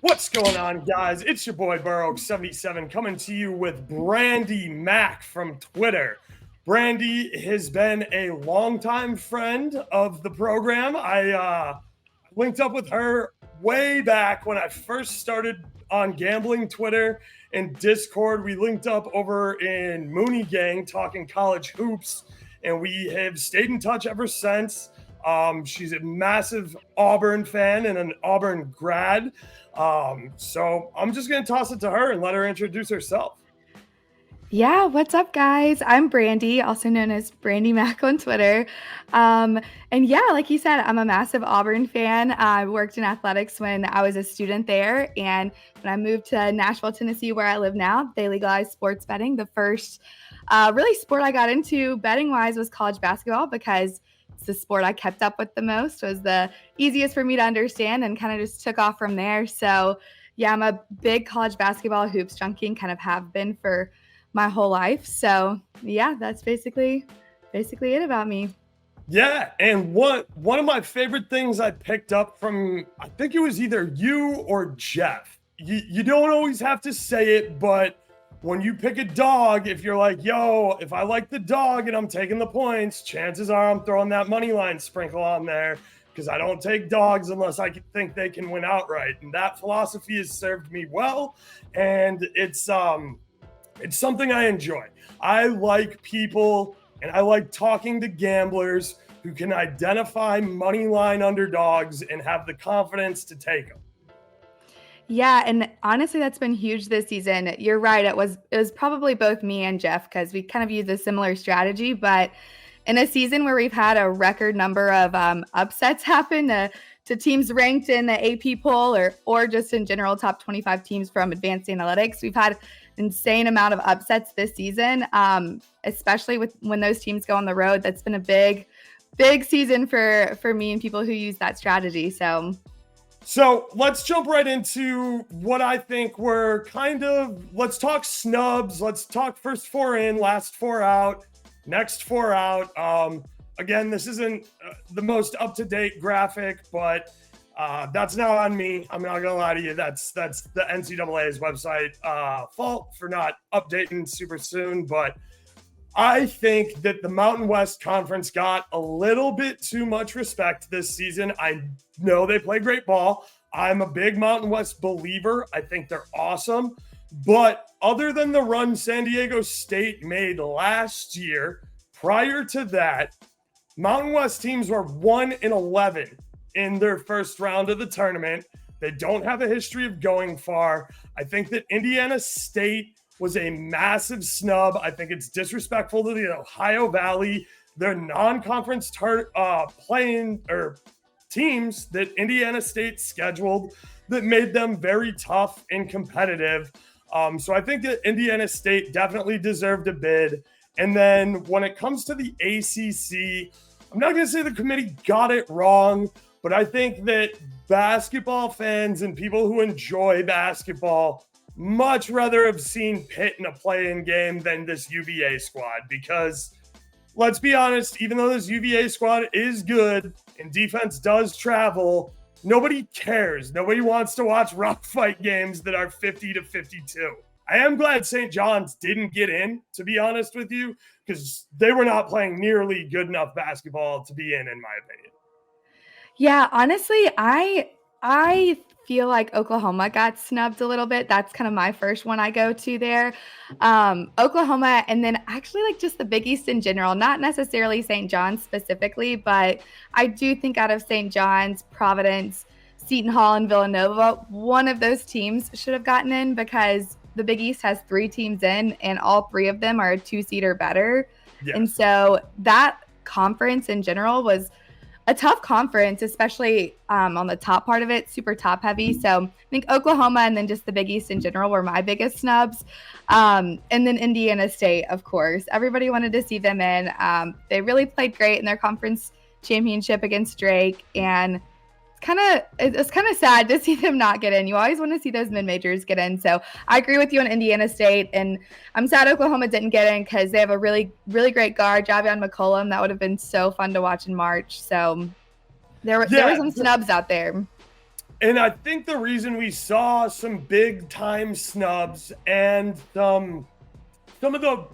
What's going on, guys? It's your boy Burrow77 coming to you with Brandie Mac from Twitter. Brandie has been a longtime friend of the program. I linked up with her way back when I first started on gambling Twitter and Discord. We linked up over in Mooney Gang talking college hoops, and we have stayed in touch ever since. She's a massive Auburn fan and an Auburn grad. So I'm just going to toss it to her and let her introduce herself. Yeah, what's up, guys? I'm Brandie, also known as Brandie Mac on Twitter. And yeah, like you said, I'm a massive Auburn fan. I worked in athletics when I was a student there. And when I moved to Nashville, Tennessee, where I live now, they legalized sports betting. The first really sport I got into betting-wise was college basketball because it's the sport I kept up with the most. It was the easiest for me to understand and kind of just took off from there. So yeah, I'm a big college basketball hoops junkie and kind of have been for my whole life. So yeah, that's basically it about me. Yeah, and one of my favorite things I picked up from, I think it was either you or Jeff. You don't always have to say it, but when you pick a dog, if you're like, yo, if I like the dog and I'm taking the points, chances are I'm throwing that money line sprinkle on there because I don't take dogs unless I think they can win outright. And that philosophy has served me well, and it's something I enjoy. I like people and I like talking to gamblers who can identify money line underdogs and have the confidence to take them. Yeah, and honestly, that's been huge this season. You're right. It was probably both me and Jeff because we kind of used a similar strategy. But in a season where we've had a record number of upsets happen to teams ranked in the AP poll or just in general top 25 teams from advanced analytics, we've had an insane amount of upsets this season, especially when those teams go on the road. That's been a big season for me and people who use that strategy. So let's jump right into what I think were let's talk snubs. Let's talk first four in, last four out, next four out. Again, this isn't the most up-to-date graphic, but that's not on me. I'm not gonna lie to you. That's the NCAA's website fault for not updating super soon. But I think that the Mountain West Conference got a little bit too much respect this season. I know they play great ball. I'm a big Mountain West believer. I think they're awesome. But other than the run San Diego State made last year, prior to that, Mountain West teams were 1-11 in their first round of the tournament. They don't have a history of going far. I think that Indiana State was a massive snub. I think it's disrespectful to the Ohio Valley. Their non-conference playing or teams that Indiana State scheduled that made them very tough and competitive. So I think that Indiana State definitely deserved a bid. And then when it comes to the ACC, I'm not going to say the committee got it wrong, but I think that basketball fans and people who enjoy basketball much rather have seen Pitt in a play-in game than this UVA squad, because let's be honest, even though this UVA squad is good and defense does travel, nobody cares. Nobody wants to watch rock fight games that are 50-52. I am glad St. John's didn't get in, to be honest with you, because they were not playing nearly good enough basketball to be in my opinion. Yeah, honestly, I feel like Oklahoma got snubbed a little bit. That's kind of my first one I go to there. Oklahoma, and then actually like just the Big East in general, not necessarily St. John's specifically, but I do think out of St. John's, Providence, Seton Hall, and Villanova, one of those teams should have gotten in because the Big East has 3 teams in, and all 3 of them are a 2-seed or better. Yes. And so that conference in general was a tough conference, especially on the top part of it, super top heavy. So I think Oklahoma and then just the Big East in general were my biggest snubs. And then Indiana State, of course. Everybody wanted to see them in. They really played great in their conference championship against Drake. And it's kind of sad to see them not get in. You always want to see those mid-majors get in. So I agree with you on Indiana State, and I'm sad Oklahoma didn't get in because they have a really, really great guard, Javion McCollum. That would have been so fun to watch in March. So there were some snubs out there. And I think the reason we saw some big time snubs and some of the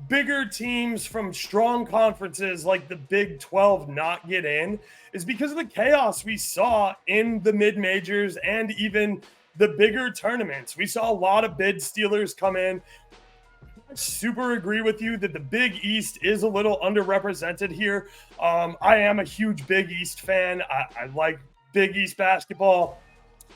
bigger teams from strong conferences like the Big 12 not get in is because of the chaos we saw in the mid majors and even the bigger tournaments. We saw a lot of bid stealers come in. I super agree with you that the Big East is a little underrepresented here. I am a huge Big East fan. I like Big East basketball.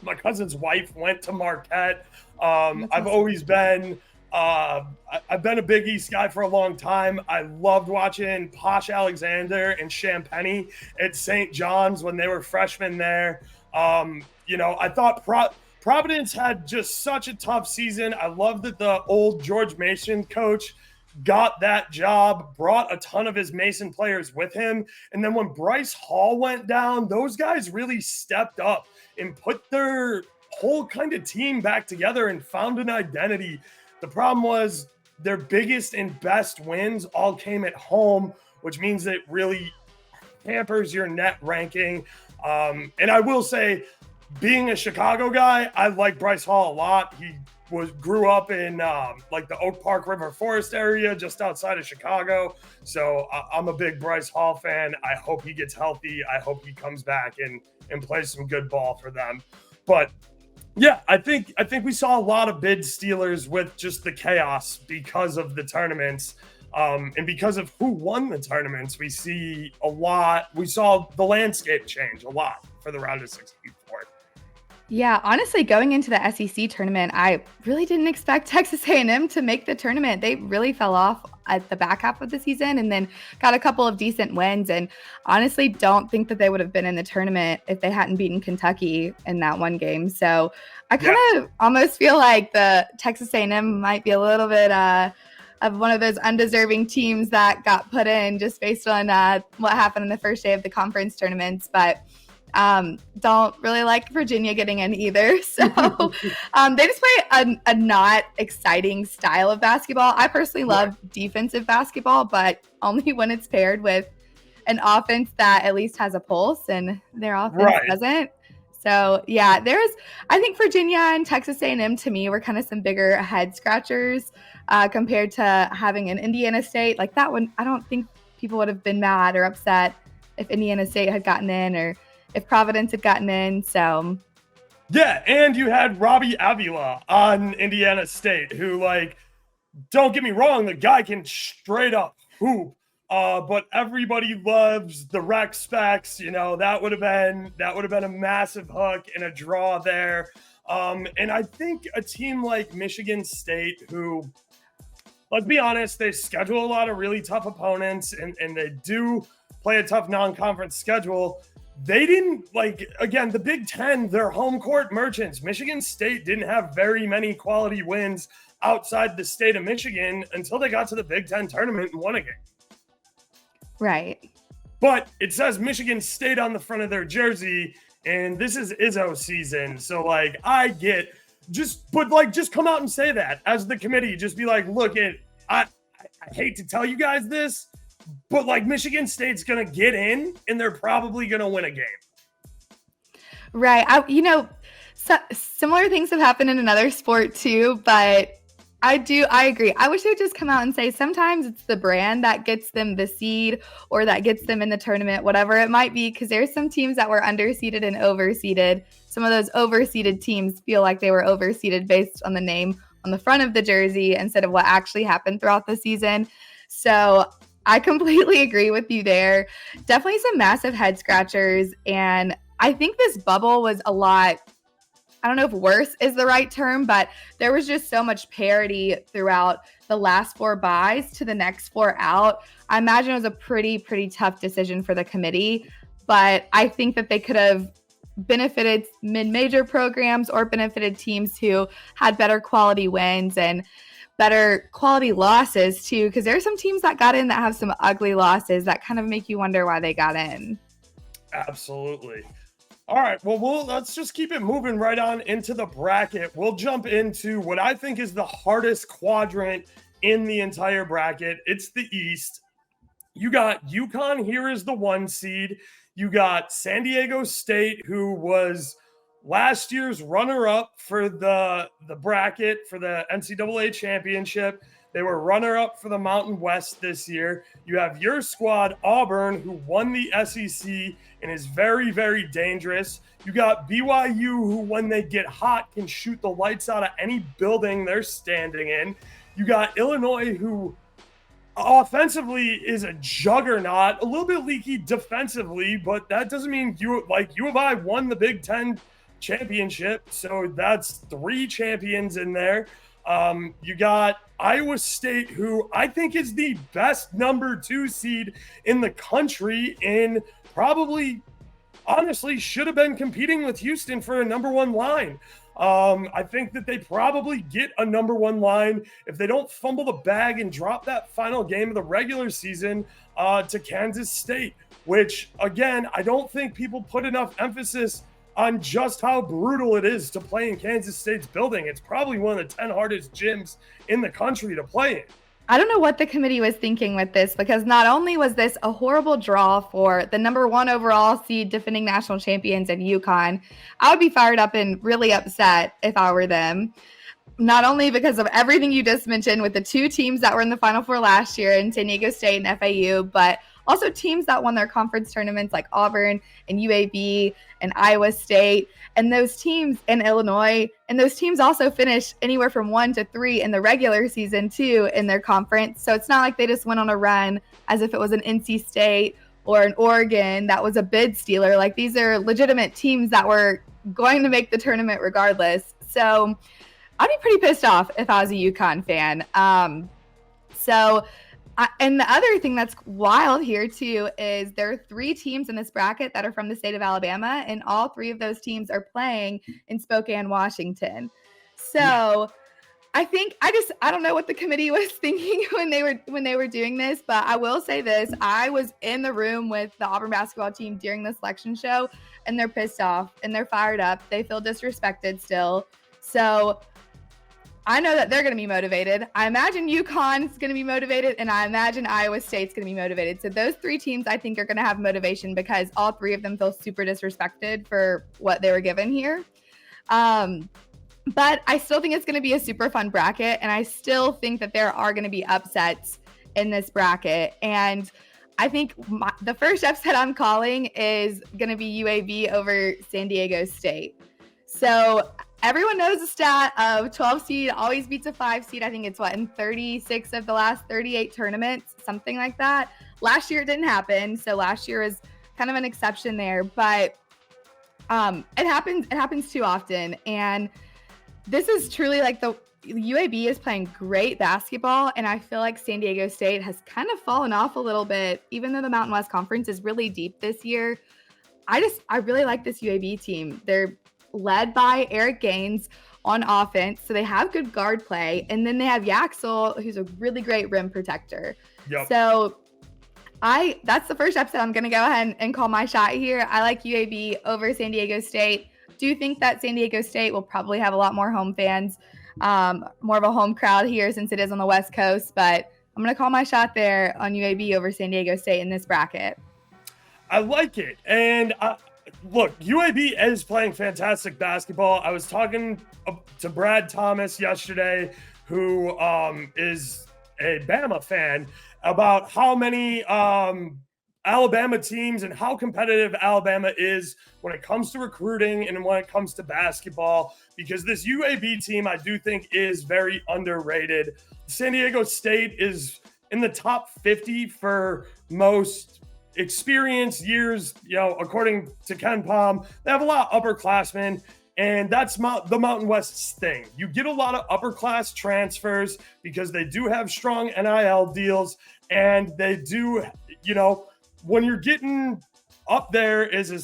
My cousin's wife went to Marquette. I've always been I've been a Big East guy for a long time. I loved watching Posh Alexander and Champagny at St. John's when they were freshmen there. I thought Providence had just such a tough season. I love that the old George Mason coach got that job, brought a ton of his Mason players with him. And then when Bryce Hall went down, those guys really stepped up and put their whole kind of team back together and found an identity. The problem was their biggest and best wins all came at home, which means it really hampers your net ranking. And I will say, being a Chicago guy, I like Bryce Hall a lot. He grew up in like the Oak Park River Forest area just outside of Chicago. So I'm a big Bryce Hall fan. I hope he gets healthy. I hope he comes back and plays some good ball for them. But yeah, I think we saw a lot of bid stealers with just the chaos because of the tournaments. And because of who won the tournaments, we saw the landscape change a lot for the round of 64. Yeah, honestly, going into the SEC tournament, I really didn't expect Texas A&M to make the tournament. They really fell off at the back half of the season and then got a couple of decent wins. And honestly, don't think that they would have been in the tournament if they hadn't beaten Kentucky in that one game. So I kind of almost feel like the Texas A&M might be a little bit of one of those undeserving teams that got put in just based on what happened in the first day of the conference tournaments. But don't really like Virginia getting in either. So they just play a not exciting style of basketball. I personally love defensive basketball, but only when it's paired with an offense that at least has a pulse, and their offense doesn't. So yeah, I think Virginia and Texas A&M to me were kind of some bigger head scratchers compared to having an Indiana State. Like that one, I don't think people would have been mad or upset if Indiana State had gotten in or if Providence had gotten in. So yeah, and you had Robbie Avila on Indiana State, who, like, don't get me wrong, the guy can straight up hoop. But everybody loves the rec specs. That would have been a massive hook and a draw there. And I think a team like Michigan State, who, let's be honest, they schedule a lot of really tough opponents and they do play a tough non-conference schedule. They didn't, again, the Big Ten, they're home court merchants. Michigan State didn't have very many quality wins outside the state of Michigan until they got to the Big Ten tournament and won a game. Right. But it says Michigan State on the front of their jersey, and this is Izzo season. So, I get just come out and say that as the committee. Just be like, look, I hate to tell you guys this, but Michigan State's going to get in and they're probably going to win a game. Right. Similar things have happened in another sport too, but I agree. I wish they would just come out and say sometimes it's the brand that gets them the seed or that gets them in the tournament, whatever it might be, because there's some teams that were underseeded and overseeded. Some of those overseeded teams feel like they were overseeded based on the name on the front of the jersey instead of what actually happened throughout the season. So I completely agree with you there. Definitely some massive head scratchers. And I think this bubble was a lot, I don't know if worse is the right term, but there was just so much parity throughout the last four buys to the next four out. I imagine it was a pretty tough decision for the committee, but I think that they could have benefited mid-major programs or benefited teams who had better quality wins and better quality losses too, because there are some teams that got in that have some ugly losses that kind of make you wonder why they got in. Absolutely. All right, well, let's just keep it moving right on into the bracket. We'll jump into what I think is the hardest quadrant in the entire bracket. It's the East. You got UConn here as the 1 seed. You got San Diego State, who was last year's runner-up for the bracket for the NCAA championship. They were runner-up for the Mountain West this year. You have your squad, Auburn, who won the SEC and is very, very dangerous. You got BYU, who, when they get hot, can shoot the lights out of any building they're standing in. You got Illinois, who offensively is a juggernaut, a little bit leaky defensively, but that doesn't mean U of I won the Big Ten championship. So that's 3 champions in there. You got Iowa State, who I think is the best number 2 seed in the country and probably honestly should have been competing with Houston for a number 1 line. I think that they probably get a number 1 line if they don't fumble the bag and drop that final game of the regular season to Kansas State, which, again, I don't think people put enough emphasis on just how brutal it is to play in Kansas State's building. It's probably one of the 10 hardest gyms in the country to play in. I don't know what the committee was thinking with this, because not only was this a horrible draw for the number 1 overall seed defending national champions in UConn, I would be fired up and really upset if I were them. Not only because of everything you just mentioned with the 2 teams that were in the Final Four last year in San Diego State and FAU, but also teams that won their conference tournaments like Auburn and UAB and Iowa State, and those teams in Illinois, and those teams also finished anywhere from 1 to 3 in the regular season too in their conference. So it's not like they just went on a run as if it was an NC State or an Oregon that was a bid stealer. Like, these are legitimate teams that were going to make the tournament regardless. So I'd be pretty pissed off if I was a UConn fan. And the other thing that's wild here, too, is there are 3 teams in this bracket that are from the state of Alabama, and all 3 of those teams are playing in Spokane, Washington. So I think I don't know what the committee was thinking when they were doing this, but I will say this. I was in the room with the Auburn basketball team during the selection show, and they're pissed off, and they're fired up. They feel disrespected still. So I know that they're going to be motivated. I imagine UConn's going to be motivated, and I imagine Iowa State's going to be motivated. So those 3 teams, I think, are going to have motivation because all 3 of them feel super disrespected for what they were given here. But I still think it's going to be a super fun bracket, and I still think that there are going to be upsets in this bracket. And I think the first upset I'm calling is going to be UAB over San Diego State. So everyone knows the stat of 12 seed always beats a 5 seed. I think it's in 36 of the last 38 tournaments, something like that. Last year it didn't happen, so last year is kind of an exception there. But it happens too often, and this is truly like the UAB is playing great basketball, and I feel like San Diego State has kind of fallen off a little bit, even though the Mountain West Conference is really deep this year. I really like this UAB team. They're led by Eric Gaines on offense, so they have good guard play, and then they have Yaxel, who's a really great rim protector. Yep. So that's the first upset. I'm going to go ahead and call my shot here. I like UAB over San Diego State. Do think that San Diego State will probably have a lot more home fans, more of a home crowd here since it is on the West Coast, but I'm going to call my shot there on UAB over San Diego State in this bracket. I like it. And look, UAB is playing fantastic basketball. I was talking to Brad Thomas yesterday, who is a Bama fan, about how many Alabama teams and how competitive Alabama is when it comes to recruiting and when it comes to basketball, because this UAB team, I do think, is very underrated. San Diego State is in the top 50 for most experience years, according to Ken Palm. They have a lot of upperclassmen, and that's the Mountain West's thing. You get a lot of upper class transfers because they do have strong NIL deals, and they do, when you're getting up there as a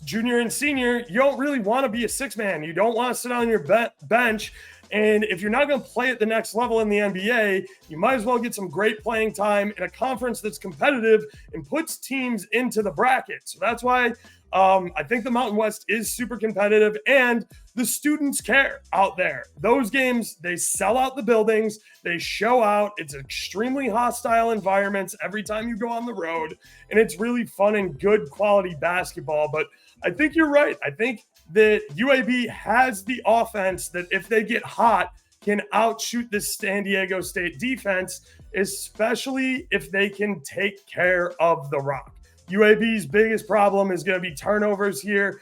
junior and senior, you don't really want to be a 6-man. You don't want to sit on your bench. And if you're not going to play at the next level in the NBA, you might as well get some great playing time in a conference that's competitive and puts teams into the bracket. So that's why I think the Mountain West is super competitive, and the students care out there. Those games, they sell out the buildings, they show out. It's extremely hostile environments every time you go on the road, and it's really fun and good quality basketball. But I think you're right. I think that UAB has the offense that if they get hot can outshoot this San Diego State defense, especially if they can take care of the rock. UAB's biggest problem is going to be turnovers here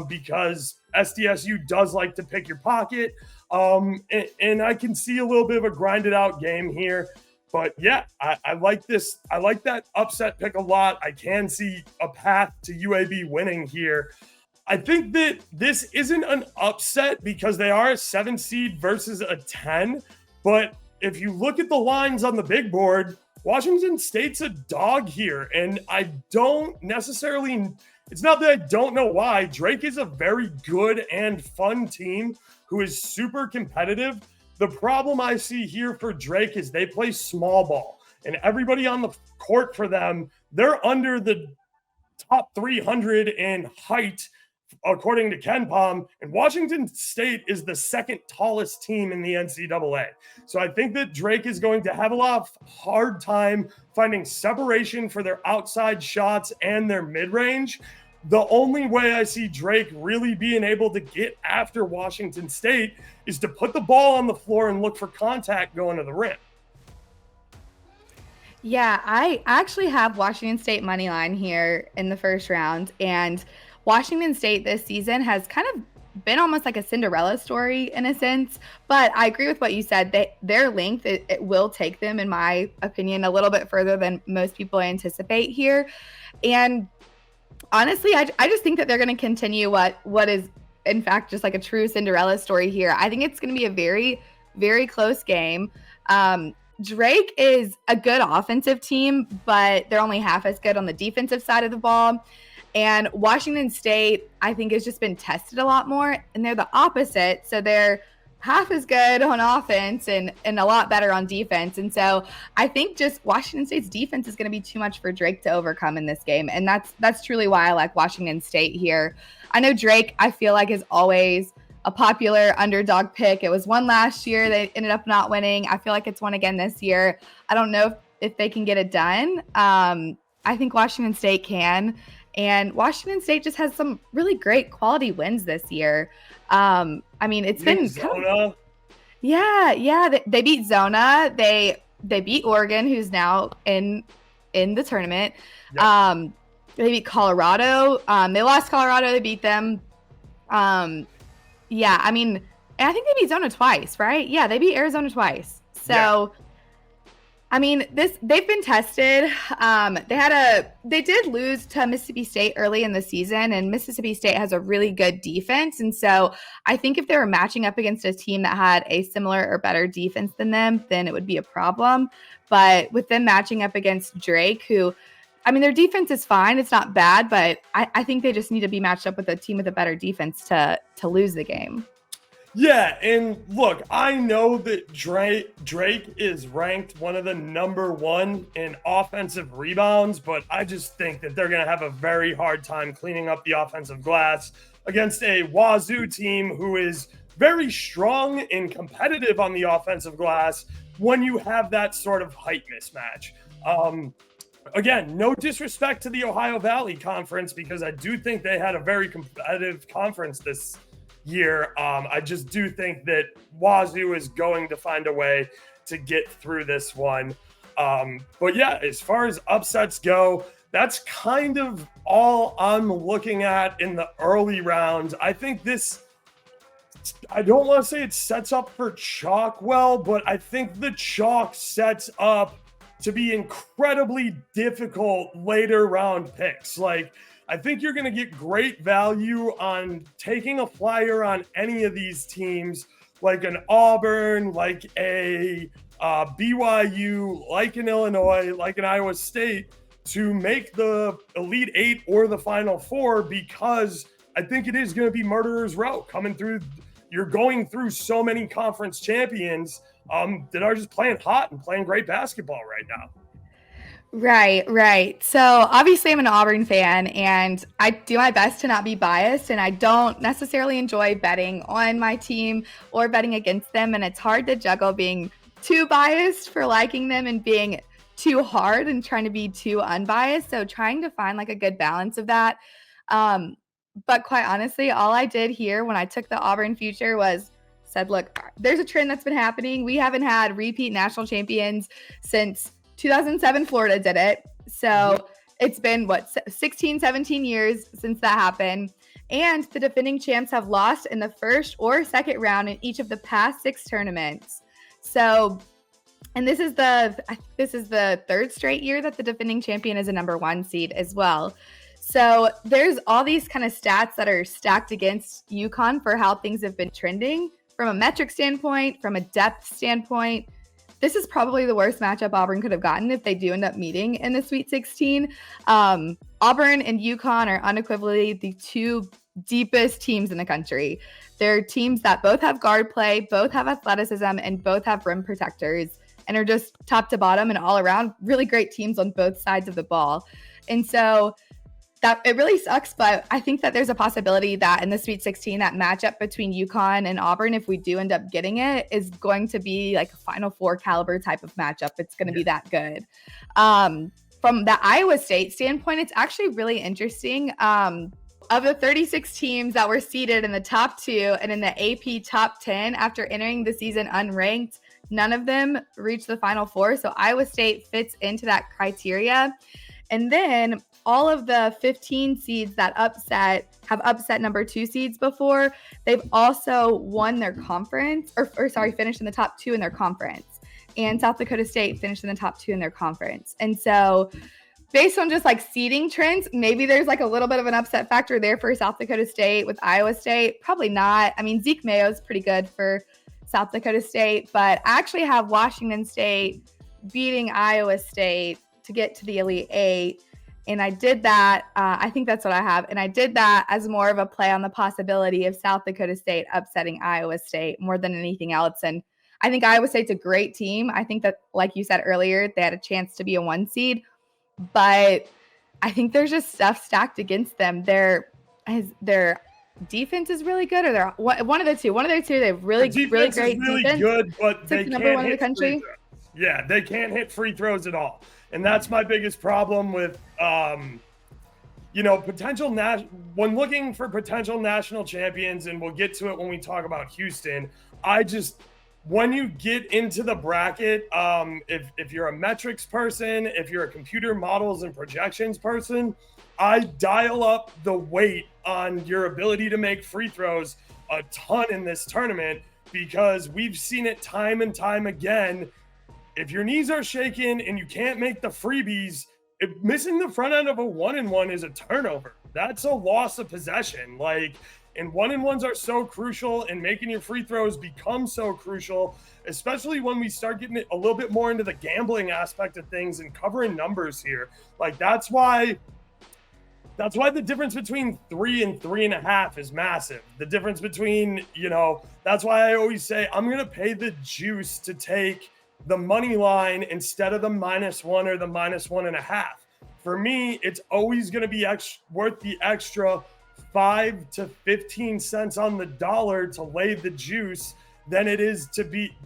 because SDSU does like to pick your pocket. And I can see a little bit of a grinded out game here. But yeah, I like this. I like that upset pick a lot. I can see a path to UAB winning here. I think that this isn't an upset because they are a 7 seed versus a 10. But if you look at the lines on the big board, Washington State's a dog here. And I don't necessarily, it's not that I don't know why. Drake is a very good and fun team who is super competitive. The problem I see here for Drake is they play small ball. And everybody on the court for them, they're under the top 300 in height according to KenPom, and Washington State is the second tallest team in the NCAA. So I think that Drake is going to have a lot of hard time finding separation for their outside shots and their mid-range. The only way I see Drake really being able to get after Washington State is to put the ball on the floor and look for contact going to the rim. Yeah, I actually have Washington State money line here in the first round, and Washington State this season has kind of been almost like a Cinderella story in a sense, but I agree with what you said. Their length, it will take them, in my opinion, a little bit further than most people anticipate here. And honestly, I just think that they're going to continue what is, in fact, just like a true Cinderella story here. I think it's going to be a very, very close game. Drake is a good offensive team, but they're only half as good on the defensive side of the ball. And Washington State, I think, has just been tested a lot more, and they're the opposite. So they're half as good on offense and a lot better on defense. And so I think just Washington State's defense is going to be too much for Drake to overcome in this game. And that's truly why I like Washington State here. I know Drake, I feel like, is always a popular underdog pick. It was one last year. They ended up not winning. I feel like it's one again this year. I don't know if they can get it done. I think Washington State can. And Washington State just has some really great quality wins this year. I mean, it's been Zona. Yeah. They beat Zona. They beat Oregon, who's now in the tournament. Yep. They beat Colorado. They lost Colorado. They beat them. Yeah, I mean, I think they beat Zona twice, right? Yeah, they beat Arizona twice. So. Yeah. I mean, they've been tested. They did lose to Mississippi State early in the season, and Mississippi State has a really good defense. And so I think if they were matching up against a team that had a similar or better defense than them, then it would be a problem. But with them matching up against Drake, who, I mean, their defense is fine. It's not bad, but I think they just need to be matched up with a team with a better defense to lose the game. Yeah, and look, I know that Drake is ranked one of the number one in offensive rebounds, but I just think that they're going to have a very hard time cleaning up the offensive glass against a Wazoo team who is very strong and competitive on the offensive glass when you have that sort of height mismatch. Again, no disrespect to the Ohio Valley Conference, because I do think they had a very competitive conference this year. I just do think that Wazoo is going to find a way to get through this one. But yeah, as far as upsets go, that's kind of all I'm looking at in the early rounds. I think I don't want to say it sets up for chalk well, but I think the chalk sets up to be incredibly difficult later round picks. Like, I think you're going to get great value on taking a flyer on any of these teams, like an Auburn, like a BYU, like an Illinois, like an Iowa State, to make the Elite Eight or the Final Four, because I think it is going to be murderer's row coming through. You're going through so many conference champions that are just playing hot and playing great basketball right now. Right. So obviously I'm an Auburn fan, and I do my best to not be biased, and I don't necessarily enjoy betting on my team or betting against them. And it's hard to juggle being too biased for liking them and being too hard and trying to be too unbiased. So trying to find like a good balance of that. But quite honestly, all I did here when I took the Auburn future was said, look, there's a trend that's been happening. We haven't had repeat national champions since 2007. Florida did it. So it's been, 16, 17 years since that happened. And the defending champs have lost in the first or second round in each of the past 6 tournaments. So, and this is the third straight year that the defending champion is a number 1 seed as well. So there's all these kind of stats that are stacked against UConn for how things have been trending from a metric standpoint, from a depth standpoint. This is probably the worst matchup Auburn could have gotten if they do end up meeting in the Sweet 16. Auburn and UConn are unequivocally the 2 deepest teams in the country. They're teams that both have guard play, both have athleticism, and both have rim protectors, and are just top to bottom and all around really great teams on both sides of the ball. And so that it really sucks, but I think that there's a possibility that in the Sweet 16, that matchup between UConn and Auburn, if we do end up getting it, is going to be like a Final Four caliber type of matchup. It's going to be that good. From the Iowa State standpoint, it's actually really interesting. Of the 36 teams that were seeded in the top 2 and in the AP top 10 after entering the season unranked, none of them reached the Final Four. So Iowa State fits into that criteria. And then all of the 15 seeds that have upset number 2 seeds before, they've also won their conference, finished in the top 2 in their conference. And South Dakota State finished in the top 2 in their conference. And so based on just like seeding trends, maybe there's like a little bit of an upset factor there for South Dakota State with Iowa State. Probably not. I mean, Zeke Mayo's pretty good for South Dakota State, but I actually have Washington State beating Iowa State to get to the Elite 8. And I did that. I think that's what I have. And I did that as more of a play on the possibility of South Dakota State upsetting Iowa State more than anything else. And I think Iowa State's a great team. I think that, like you said earlier, they had a chance to be a 1 seed. But I think there's just stuff stacked against them. Their defense is really good, or they're one of the two. They have really great defense. Good, but they number can't 1 in the country. Yeah, they can't hit free throws at all. And that's my biggest problem with, when looking for potential national champions, and we'll get to it when we talk about Houston, when you get into the bracket, if you're a metrics person, if you're a computer models and projections person, I dial up the weight on your ability to make free throws a ton in this tournament, because we've seen it time and time again. If your knees are shaking and you can't make the freebies, missing the front end of a 1-and-1 is a turnover. That's a loss of possession. And 1-and-1s are so crucial, and making your free throws become so crucial, especially when we start getting a little bit more into the gambling aspect of things and covering numbers here. That's why the difference between 3 and 3.5 is massive. The difference between, that's why I always say I'm going to pay the juice to take the money line instead of the -1 or the -1.5. For me, it's always going to be worth the extra 5 to 15 cents on the dollar to lay the juice than it is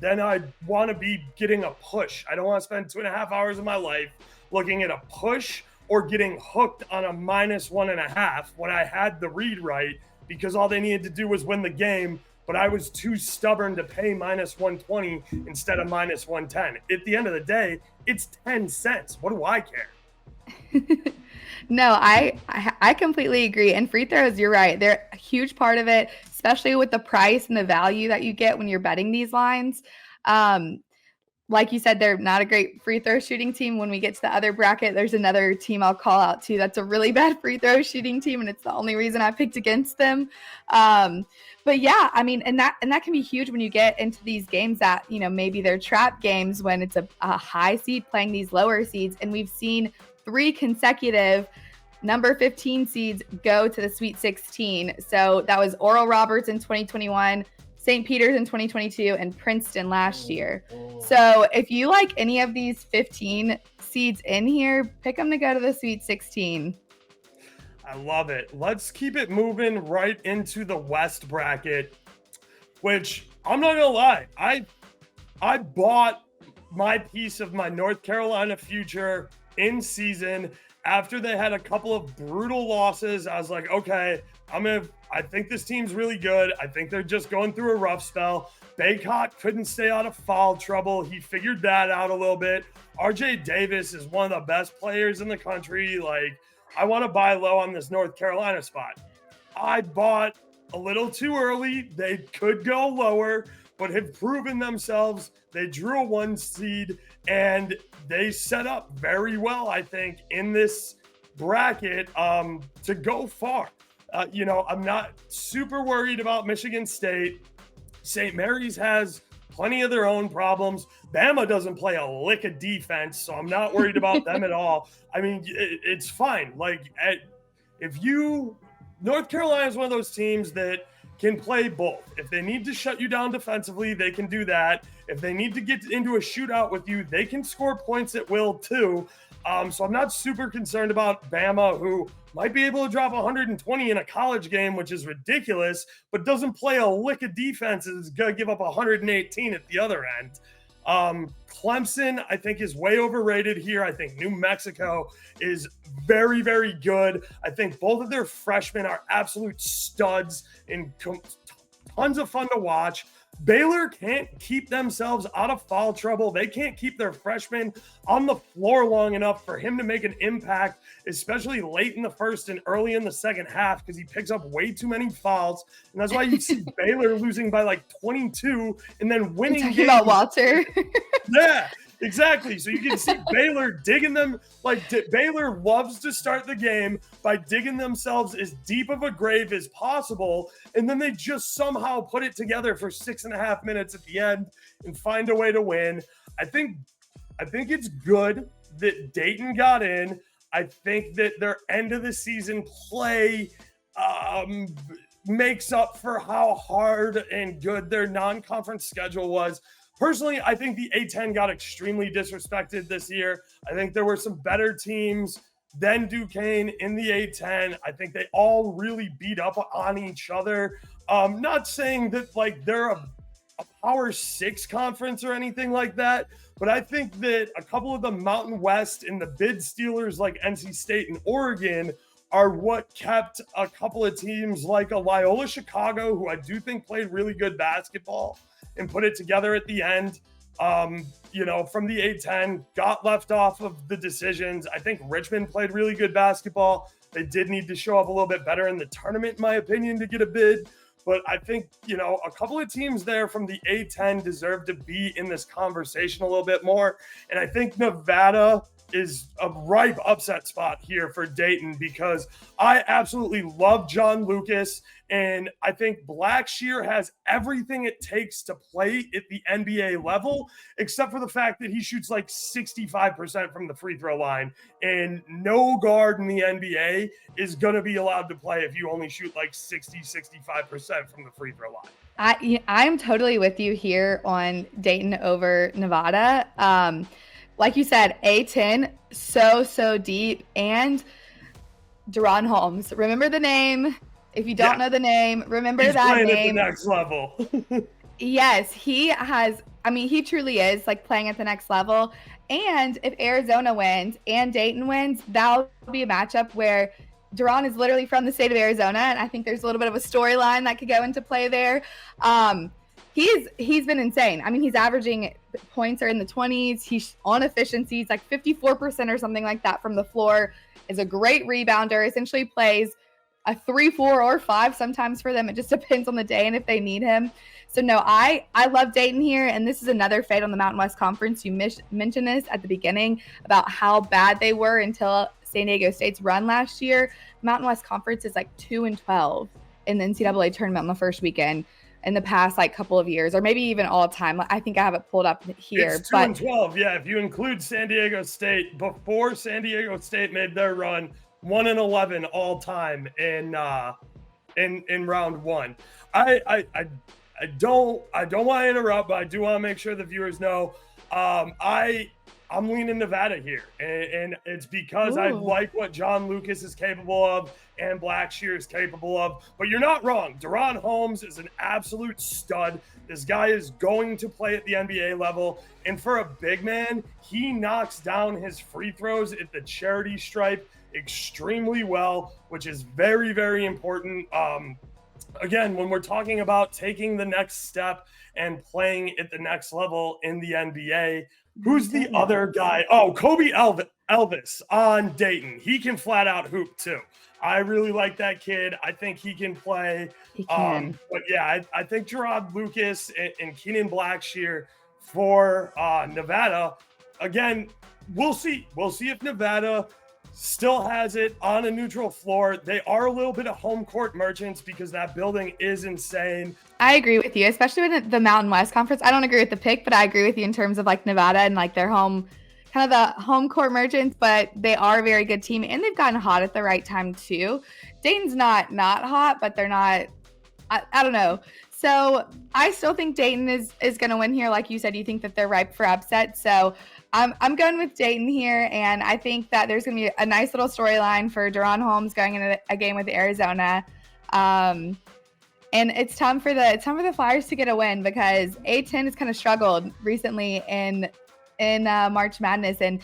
then I want to be getting a push. I don't want to spend 2.5 hours of my life looking at a push or getting hooked on a -1.5 when I had the read right, because all they needed to do was win the game. But I was too stubborn to pay -120 instead of -110. At the end of the day, it's 10 cents. What do I care? No, I completely agree. And free throws, you're right. They're a huge part of it, especially with the price and the value that you get when you're betting these lines. Like you said, they're not a great free throw shooting team. When we get to the other bracket, there's another team I'll call out too that's a really bad free throw shooting team, and it's the only reason I picked against them. But yeah, I mean, and that can be huge when you get into these games that, maybe they're trap games when it's a high seed playing these lower seeds. And we've seen 3 consecutive number 15 seeds go to the Sweet 16. So that was Oral Roberts in 2021, St. Peter's in 2022, and Princeton last year. So if you like any of these 15 seeds in here, pick them to go to the Sweet 16. I love it. Let's keep it moving right into the West bracket, which I'm not going to lie. I bought my piece of my North Carolina future in season, after they had a couple of brutal losses, I was like, okay, I think this team's really good. I think they're just going through a rough spell. Baycott couldn't stay out of foul trouble. He figured that out a little bit. RJ Davis is one of the best players in the country. Like, I want to buy low on this North Carolina spot. I bought a little too early. They could go lower, but have proven themselves. They drew a 1 seed and they set up very well, I think, in this bracket to go far. I'm not super worried about Michigan State. St. Mary's has plenty of their own problems. Bama doesn't play a lick of defense, so I'm not worried about them at all. I mean, it's fine. Like, North Carolina is one of those teams that can play both. If they need to shut you down defensively, they can do that. If they need to get into a shootout with you, they can score points at will too. So I'm not super concerned about Bama, who might be able to drop 120 in a college game, which is ridiculous, but doesn't play a lick of defense and is going to give up 118 at the other end. Clemson, I think, is way overrated here. I think New Mexico is very, very good. I think both of their freshmen are absolute studs and tons of fun to watch. Baylor can't keep themselves out of foul trouble. They can't keep their freshmen on the floor long enough for him to make an impact, especially late in the first and early in the second half, because he picks up way too many fouls. And that's why you see Baylor losing by like 22 and then winning games. About Walter. Yeah, exactly. So you can see Baylor digging them. Baylor loves to start the game by digging themselves as deep of a grave as possible. And then they just somehow put it together for 6.5 minutes at the end and find a way to win. I think it's good that Dayton got in. I think that their end of the season play makes up for how hard and good their non-conference schedule was. Personally, I think the A-10 got extremely disrespected this year. I think there were some better teams than Duquesne in the A-10. I think they all really beat up on each other. Not saying that they're a Power 6 conference or anything like that, but I think that a couple of the Mountain West and the bid stealers like NC State and Oregon are what kept a couple of teams like a Loyola Chicago, who I do think played really good basketball and put it together at the end, from the A-10, got left off of the decisions. I think Richmond played really good basketball. They did need to show up a little bit better in the tournament, in my opinion, to get a bid. But I think, a couple of teams there from the A-10 deserve to be in this conversation a little bit more. And I think Nevada is a ripe upset spot here for Dayton, because I absolutely love John Lucas, and I think Blackshear has everything it takes to play at the NBA level, except for the fact that he shoots like 65% from the free throw line, and no guard in the NBA is going to be allowed to play if you only shoot like 65% from the free throw line. I'm totally with you here on Dayton over Nevada. Like you said, A-10, so deep. And Deron Holmes. Remember the name. If you don't know the name, remember He's that playing name. at the next level. Yes, he has. I mean, he truly is playing at the next level. And if Arizona wins and Dayton wins, that'll be a matchup where Deron is literally from the state of Arizona. And I think there's a little bit of a storyline that could go into play there. He's been insane. I mean, he's averaging points are in the 20s. He's on efficiencies like 54% or something like that from the floor. Is a great rebounder. Essentially plays a 3, 4, or 5 sometimes for them. It just depends on the day and if they need him. So no, I love Dayton here, and this is another fade on the Mountain West Conference. You mentioned this at the beginning about how bad they were until San Diego State's run last year. Mountain West Conference is like 2-12 in the NCAA tournament on the first weekend in the past couple of years, or maybe even all time. I think I have it pulled up here. It's 2-12, yeah. If you include San Diego State, before San Diego State made their run, 1-11 all time in round one. I don't want to interrupt, but I do want to make sure the viewers know. I I'm leaning Nevada here, and it's because I Ooh. like what John Lucas is capable of and Blackshear is capable of. But you're not wrong. Deron Holmes is an absolute stud. This guy is going to play at the NBA level, and for a big man, he knocks down his free throws at the charity stripe extremely well, which is very, very important. Again, when we're talking about taking the next step and playing at the next level in the NBA, who's the other guy? Oh, Kobe Elvis on Dayton. He can flat out hoop too. I really like that kid. I think he can play. He can. But yeah, I think Gerard Lucas and Keenan Blackshear for Nevada. Again, we'll see. We'll see if Nevada still has it on a neutral floor. They are a little bit of home court merchants because that building is insane. I agree with you, especially with the Mountain West Conference. I don't agree with the pick, but I agree with you in terms of like Nevada and like their home, kind of the home court merchants, but they are a very good team and they've gotten hot at the right time too. Dayton's not hot, but they're not, I don't know. So I still think Dayton is going to win here. Like you said, you think that they're ripe for upset. So I'm going with Dayton here, and I think that there's going to be a nice little storyline for Deron Holmes going into a game with Arizona. And it's time for the Flyers to get a win because A10 has kind of struggled recently in March Madness, and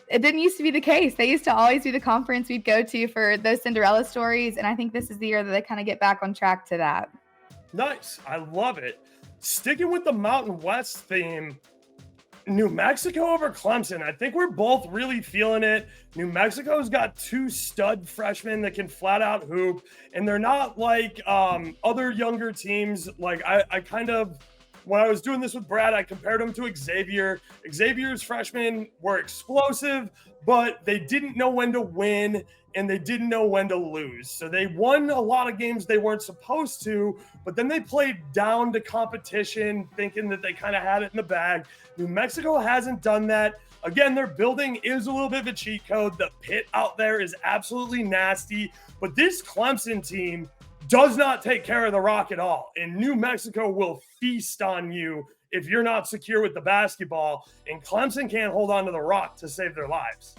it didn't used to be the case. They used to always be the conference we'd go to for those Cinderella stories, and I think this is the year that they kind of get back on track to that. Nice. I love it. Sticking with the Mountain West theme, New Mexico over Clemson. I think we're both really feeling it. New Mexico's got two stud freshmen that can flat out hoop, and they're not like other younger teams. Like I kind of, when I was doing this with Brad, I compared them to Xavier. Xavier's freshmen were explosive, but they didn't know when to win and they didn't know when to lose. So they won a lot of games they weren't supposed to, but then they played down to competition thinking that they kind of had it in the bag. New Mexico hasn't done that. Again, their building is a little bit of a cheat code. The pit out there is absolutely nasty, but this Clemson team does not take care of the rock at all. And New Mexico will feast on you if you're not secure with the basketball. And Clemson can't hold on to the rock to save their lives.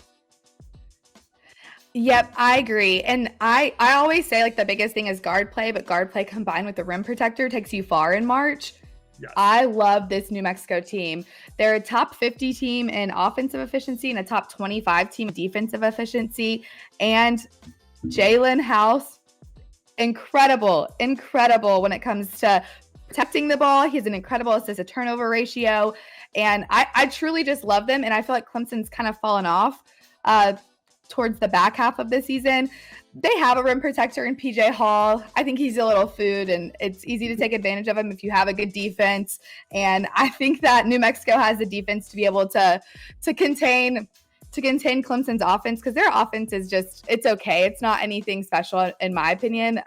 Yep, I agree. And I always say like the biggest thing is guard play, but guard play combined with the rim protector takes you far in March. Yes. I love this New Mexico team. They're a top 50 team in offensive efficiency and a top 25 team in defensive efficiency. And Jalen House, incredible when it comes to protecting the ball. He has an incredible assist to turnover ratio. And I truly just love them. And I feel like Clemson's kind of fallen off towards the back half of the season. They have a rim protector in PJ Hall. I think he's a little food, and it's easy to take advantage of him if you have a good defense. And I think that New Mexico has the defense to be able to contain Clemson's offense, because their offense is just, it's okay. It's not anything special in my opinion.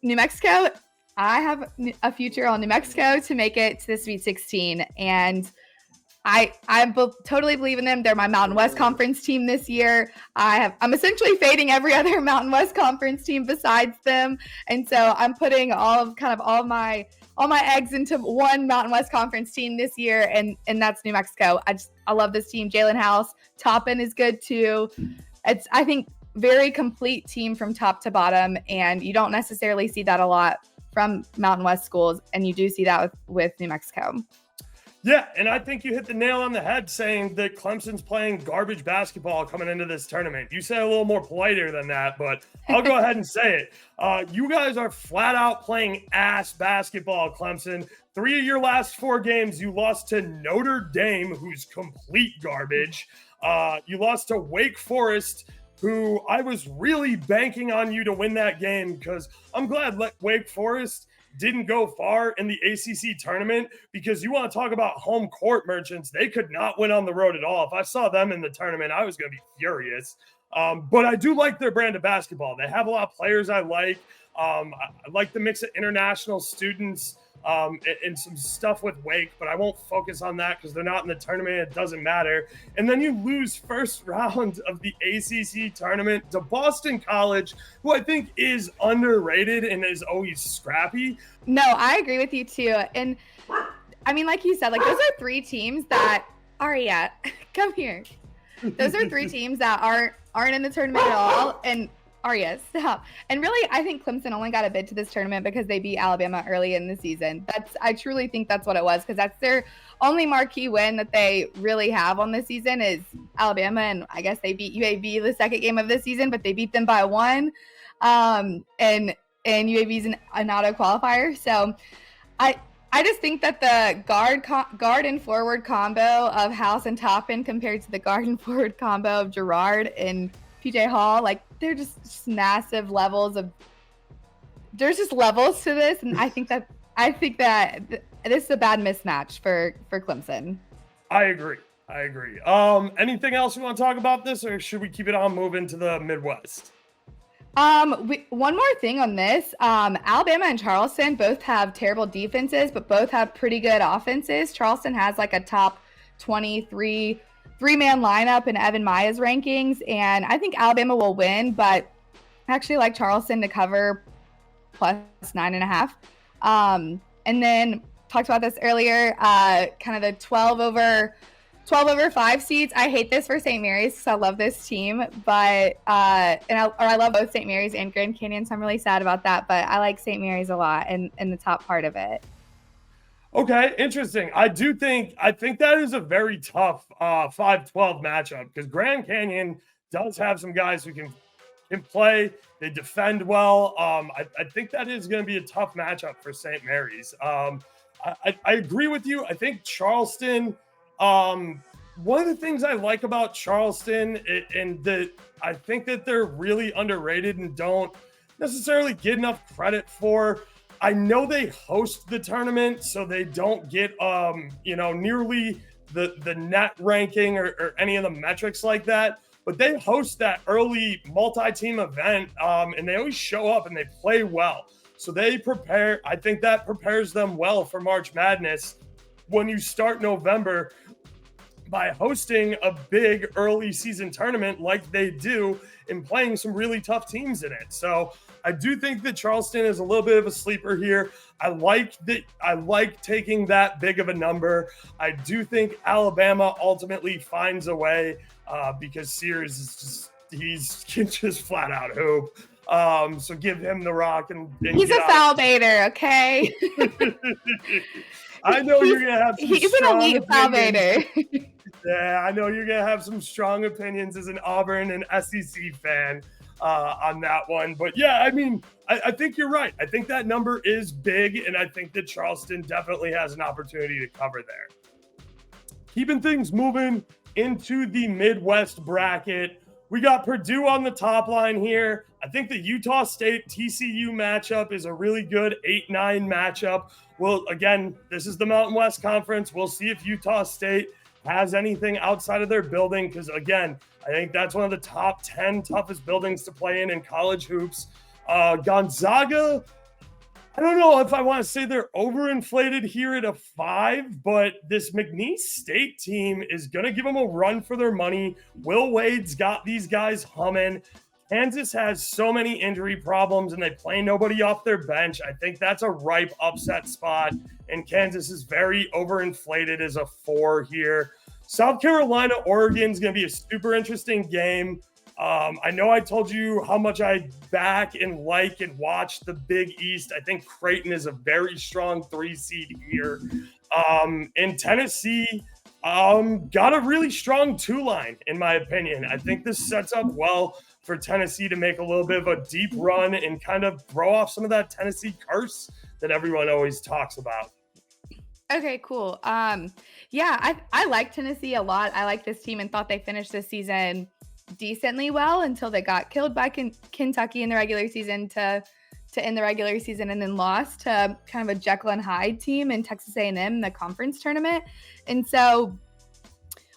New Mexico, I have a future on New Mexico to make it to the Sweet 16, and I totally believe in them. They're my Mountain West Conference team this year. I'm essentially fading every other Mountain West Conference team besides them, and so I'm putting all my eggs into one Mountain West Conference team this year, and that's New Mexico. I love this team. Jalen House, Toppin is good too. It's, I think, very complete team from top to bottom, and you don't necessarily see that a lot from Mountain West schools, and you do see that with New Mexico. Yeah, and I think you hit the nail on the head saying that Clemson's playing garbage basketball coming into this tournament. You said a little more politer than that, but I'll go ahead and say it. You guys are flat out playing ass basketball, Clemson. 3 of your last 4 games, you lost to Notre Dame, who's complete garbage. You lost to Wake Forest, who I was really banking on you to win that game, because I'm glad Wake Forest didn't go far in the ACC tournament, because you want to talk about home court merchants. They could not win on the road at all. If I saw them in the tournament, I was going to be furious. But I do like their brand of basketball. They have a lot of players I like. I like the mix of international students and some stuff with Wake, but I won't focus on that because they're not in the tournament. It doesn't matter. And then you lose first round of the ACC tournament to Boston College, who I think is underrated and is always scrappy. No, I agree with you too. And I mean, like you said, like those are 3 teams that Aria, come here. Those are three teams that aren't in the tournament at all. And Aria, stop. And really, I think Clemson only got a bid to this tournament because they beat Alabama early in the season. I truly think that's what it was, because that's their only marquee win that they really have on this season is Alabama. And I guess they beat UAB the second game of this season, but they beat them by 1. And UAB's an auto qualifier. So I just think that the guard and forward combo of House and Toppin compared to the guard and forward combo of Gerard and PJ Hall, like, they're just massive levels of. There's just levels to this, and I think that this is a bad mismatch for Clemson. I agree. Anything else you want to talk about this, or should we keep it on moving to the Midwest? One more thing on this. Alabama and Charleston both have terrible defenses, but both have pretty good offenses. Charleston has like a top 23 three-man lineup in Evan Maya's rankings, and I think Alabama will win, but I actually like Charleston to cover plus 9.5. And then talked about this earlier, kind of the 12 over 5 seeds. I hate this for St. Mary's because I love this team, but I love both St. Mary's and Grand Canyon, so I'm really sad about that. But I like St. Mary's a lot in the top part of it. Okay, interesting. I think that is a very tough 5-12 matchup, because Grand Canyon does have some guys who can play. They defend well. I think that is going to be a tough matchup for St. Mary's. I agree with you. I think Charleston. One of the things I like about Charleston, and that I think that they're really underrated and don't necessarily get enough credit for. I know they host the tournament, so they don't get nearly the net ranking or any of the metrics like that. But they host that early multi-team event, and they always show up and they play well. So they prepare. I think that prepares them well for March Madness when you start November by hosting a big early season tournament like they do and playing some really tough teams in it. So I do think that Charleston is a little bit of a sleeper here. I like taking that big of a number. I do think Alabama ultimately finds a way because Sears is he's just flat out hoop. So give him the rock and he's a foul baiter, okay? I know you're gonna have some he's an elite foul baiter. Yeah, I know you're gonna have some strong opinions as an Auburn and SEC fan on that one. But yeah, I mean, I think you're right. I think that number is big, and I think that Charleston definitely has an opportunity to cover there. Keeping things moving into the Midwest bracket, we got Purdue on the top line here. I think the Utah State TCU matchup is a really good 8-9 matchup. Well, again, this is the Mountain West Conference. We'll see if Utah State has anything outside of their building, because, again, I think that's one of the top 10 toughest buildings to play in college hoops. Gonzaga, I don't know if I want to say they're overinflated here at a 5, but this McNeese State team is going to give them a run for their money. Will Wade's got these guys humming. Kansas has so many injury problems, and they play nobody off their bench. I think that's a ripe upset spot, and Kansas is very overinflated as a 4 here. South Carolina, Oregon is going to be a super interesting game. I know I told you how much I back and like and watch the Big East. I think Creighton is a very strong 3 seed here. In Tennessee, got a really strong 2 line, in my opinion. I think this sets up well for Tennessee to make a little bit of a deep run and kind of throw off some of that Tennessee curse that everyone always talks about. Okay, cool. Yeah, I like Tennessee a lot. I like this team and thought they finished this season decently well until they got killed by Kentucky in the regular season to end the regular season, and then lost to kind of a Jekyll and Hyde team in Texas A&M in the conference tournament. And so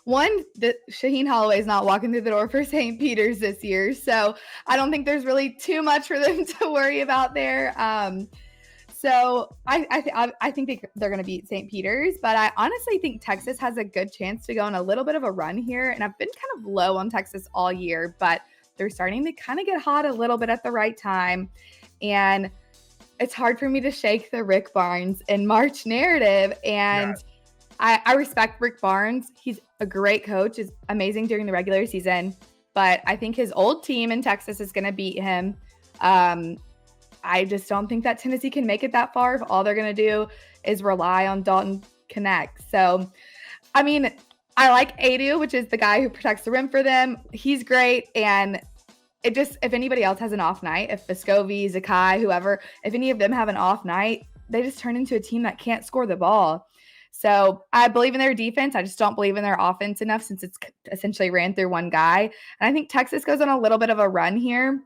Shaheen Holloway is not walking through the door for St. Peter's this year. So I don't think there's really too much for them to worry about there. So I think they're going to beat St. Peter's, but I honestly think Texas has a good chance to go on a little bit of a run here. And I've been kind of low on Texas all year, but they're starting to kind of get hot a little bit at the right time. And it's hard for me to shake the Rick Barnes in March narrative. And I respect Rick Barnes. He's a great coach, is amazing during the regular season, but I think his old team in Texas is going to beat him. I just don't think that Tennessee can make it that far if all they're going to do is rely on Dalton Connect. So, I mean, I like Adu, which is the guy who protects the rim for them. He's great. And it just, if anybody else has an off night, if Vescovi, Zakai, whoever, if any of them have an off night, they just turn into a team that can't score the ball. So I believe in their defense. I just don't believe in their offense enough since it's essentially ran through one guy. And I think Texas goes on a little bit of a run here.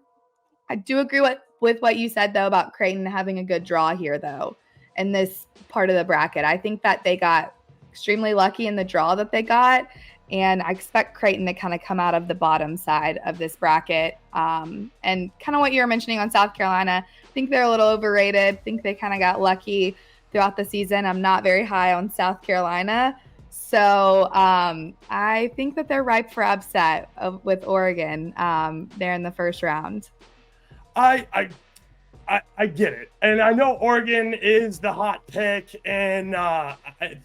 I do agree with what you said, though, about Creighton having a good draw here, though, in this part of the bracket. I think that they got extremely lucky in the draw that they got, and I expect Creighton to kind of come out of the bottom side of this bracket. And kind of what you were mentioning on South Carolina, I think they're a little overrated. I think they kind of got lucky throughout the season. I'm not very high on South Carolina. So I think that they're ripe for upset with Oregon there in the first round. I get it. And I know Oregon is the hot pick, and I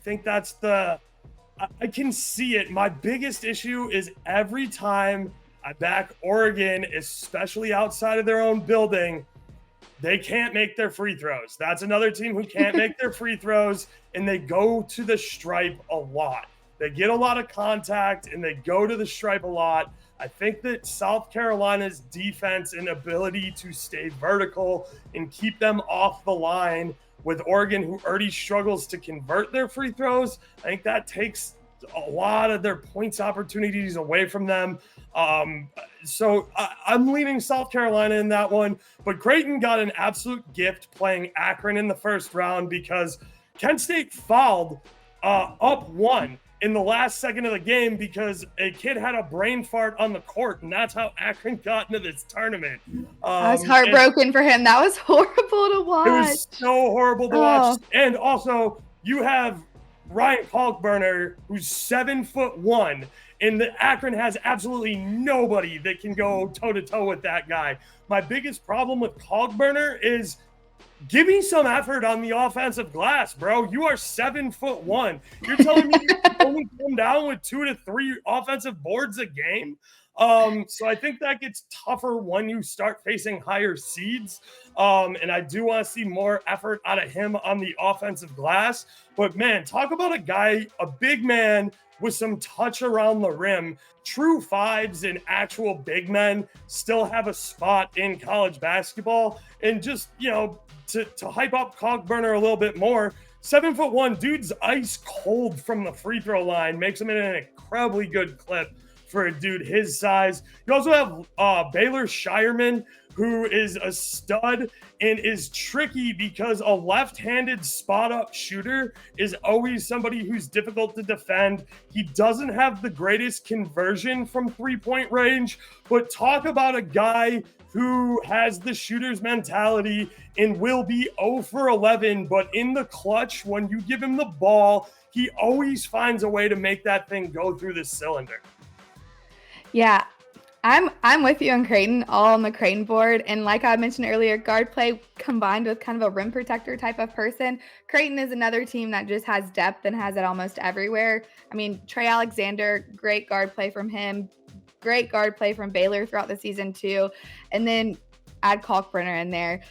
think that's I can see it. My biggest issue is every time I back Oregon, especially outside of their own building, they can't make their free throws. That's another team who can't make their free throws, and they go to the stripe a lot. They get a lot of contact, and they go to the stripe a lot. I think that South Carolina's defense and ability to stay vertical and keep them off the line with Oregon, who already struggles to convert their free throws, I think that takes a lot of their points opportunities away from them. So I'm leaning South Carolina in that one. But Creighton got an absolute gift playing Akron in the first round because Kent State fouled up one in the last second of the game because a kid had a brain fart on the court, and that's how Akron got into this tournament. I was heartbroken for him. That was horrible to watch. It was so horrible to watch. And also, you have Ryan Kalkbrenner, who's 7'1", and the Akron has absolutely nobody that can go toe-to-toe with that guy. My biggest problem with Kalkbrenner is give me some effort on the offensive glass, bro. You are 7'1". You're telling me you can only come down with 2 to 3 offensive boards a game? So I think that gets tougher when you start facing higher seeds. And I do want to see more effort out of him on the offensive glass. But man, talk about a guy, a big man with some touch around the rim. True fives and actual big men still have a spot in college basketball. And just, to hype up Kalkbrenner a little bit more, 7'1", dude's ice cold from the free throw line, makes him in an incredibly good clip for a dude his size. You also have Baylor Shireman, who is a stud and is tricky because a left-handed spot-up shooter is always somebody who's difficult to defend. He doesn't have the greatest conversion from three-point range, but talk about a guy who has the shooter's mentality and will be 0 for 11, but in the clutch, when you give him the ball, he always finds a way to make that thing go through the cylinder. Yeah, I'm with you on Creighton, all on the Creighton board. And like I mentioned earlier, guard play combined with kind of a rim protector type of person. Creighton is another team that just has depth and has it almost everywhere. I mean, Trey Alexander, great guard play from him. Great guard play from Baylor throughout the season too. And then add Kalkbrenner in there.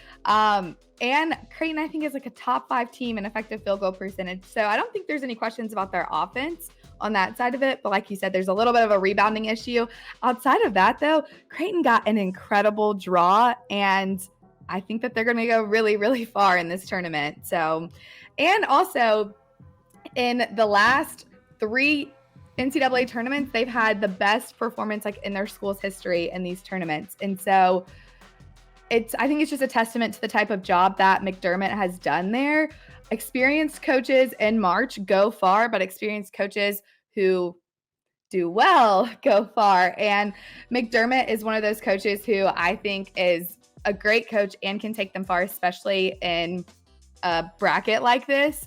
And Creighton, I think, is like a top 5 team in effective field goal percentage. So I don't think there's any questions about their offense on that side of it. But like you said, there's a little bit of a rebounding issue. Outside of that, though, Creighton got an incredible draw. And I think that they're going to go really, really far in this tournament. So, and also in the last 3 NCAA tournaments, they've had the best performance like in their school's history in these tournaments. And so I think it's just a testament to the type of job that McDermott has done there. Experienced coaches in March go far, but experienced coaches who do well go far. And McDermott is one of those coaches who I think is a great coach and can take them far, especially in a bracket like this.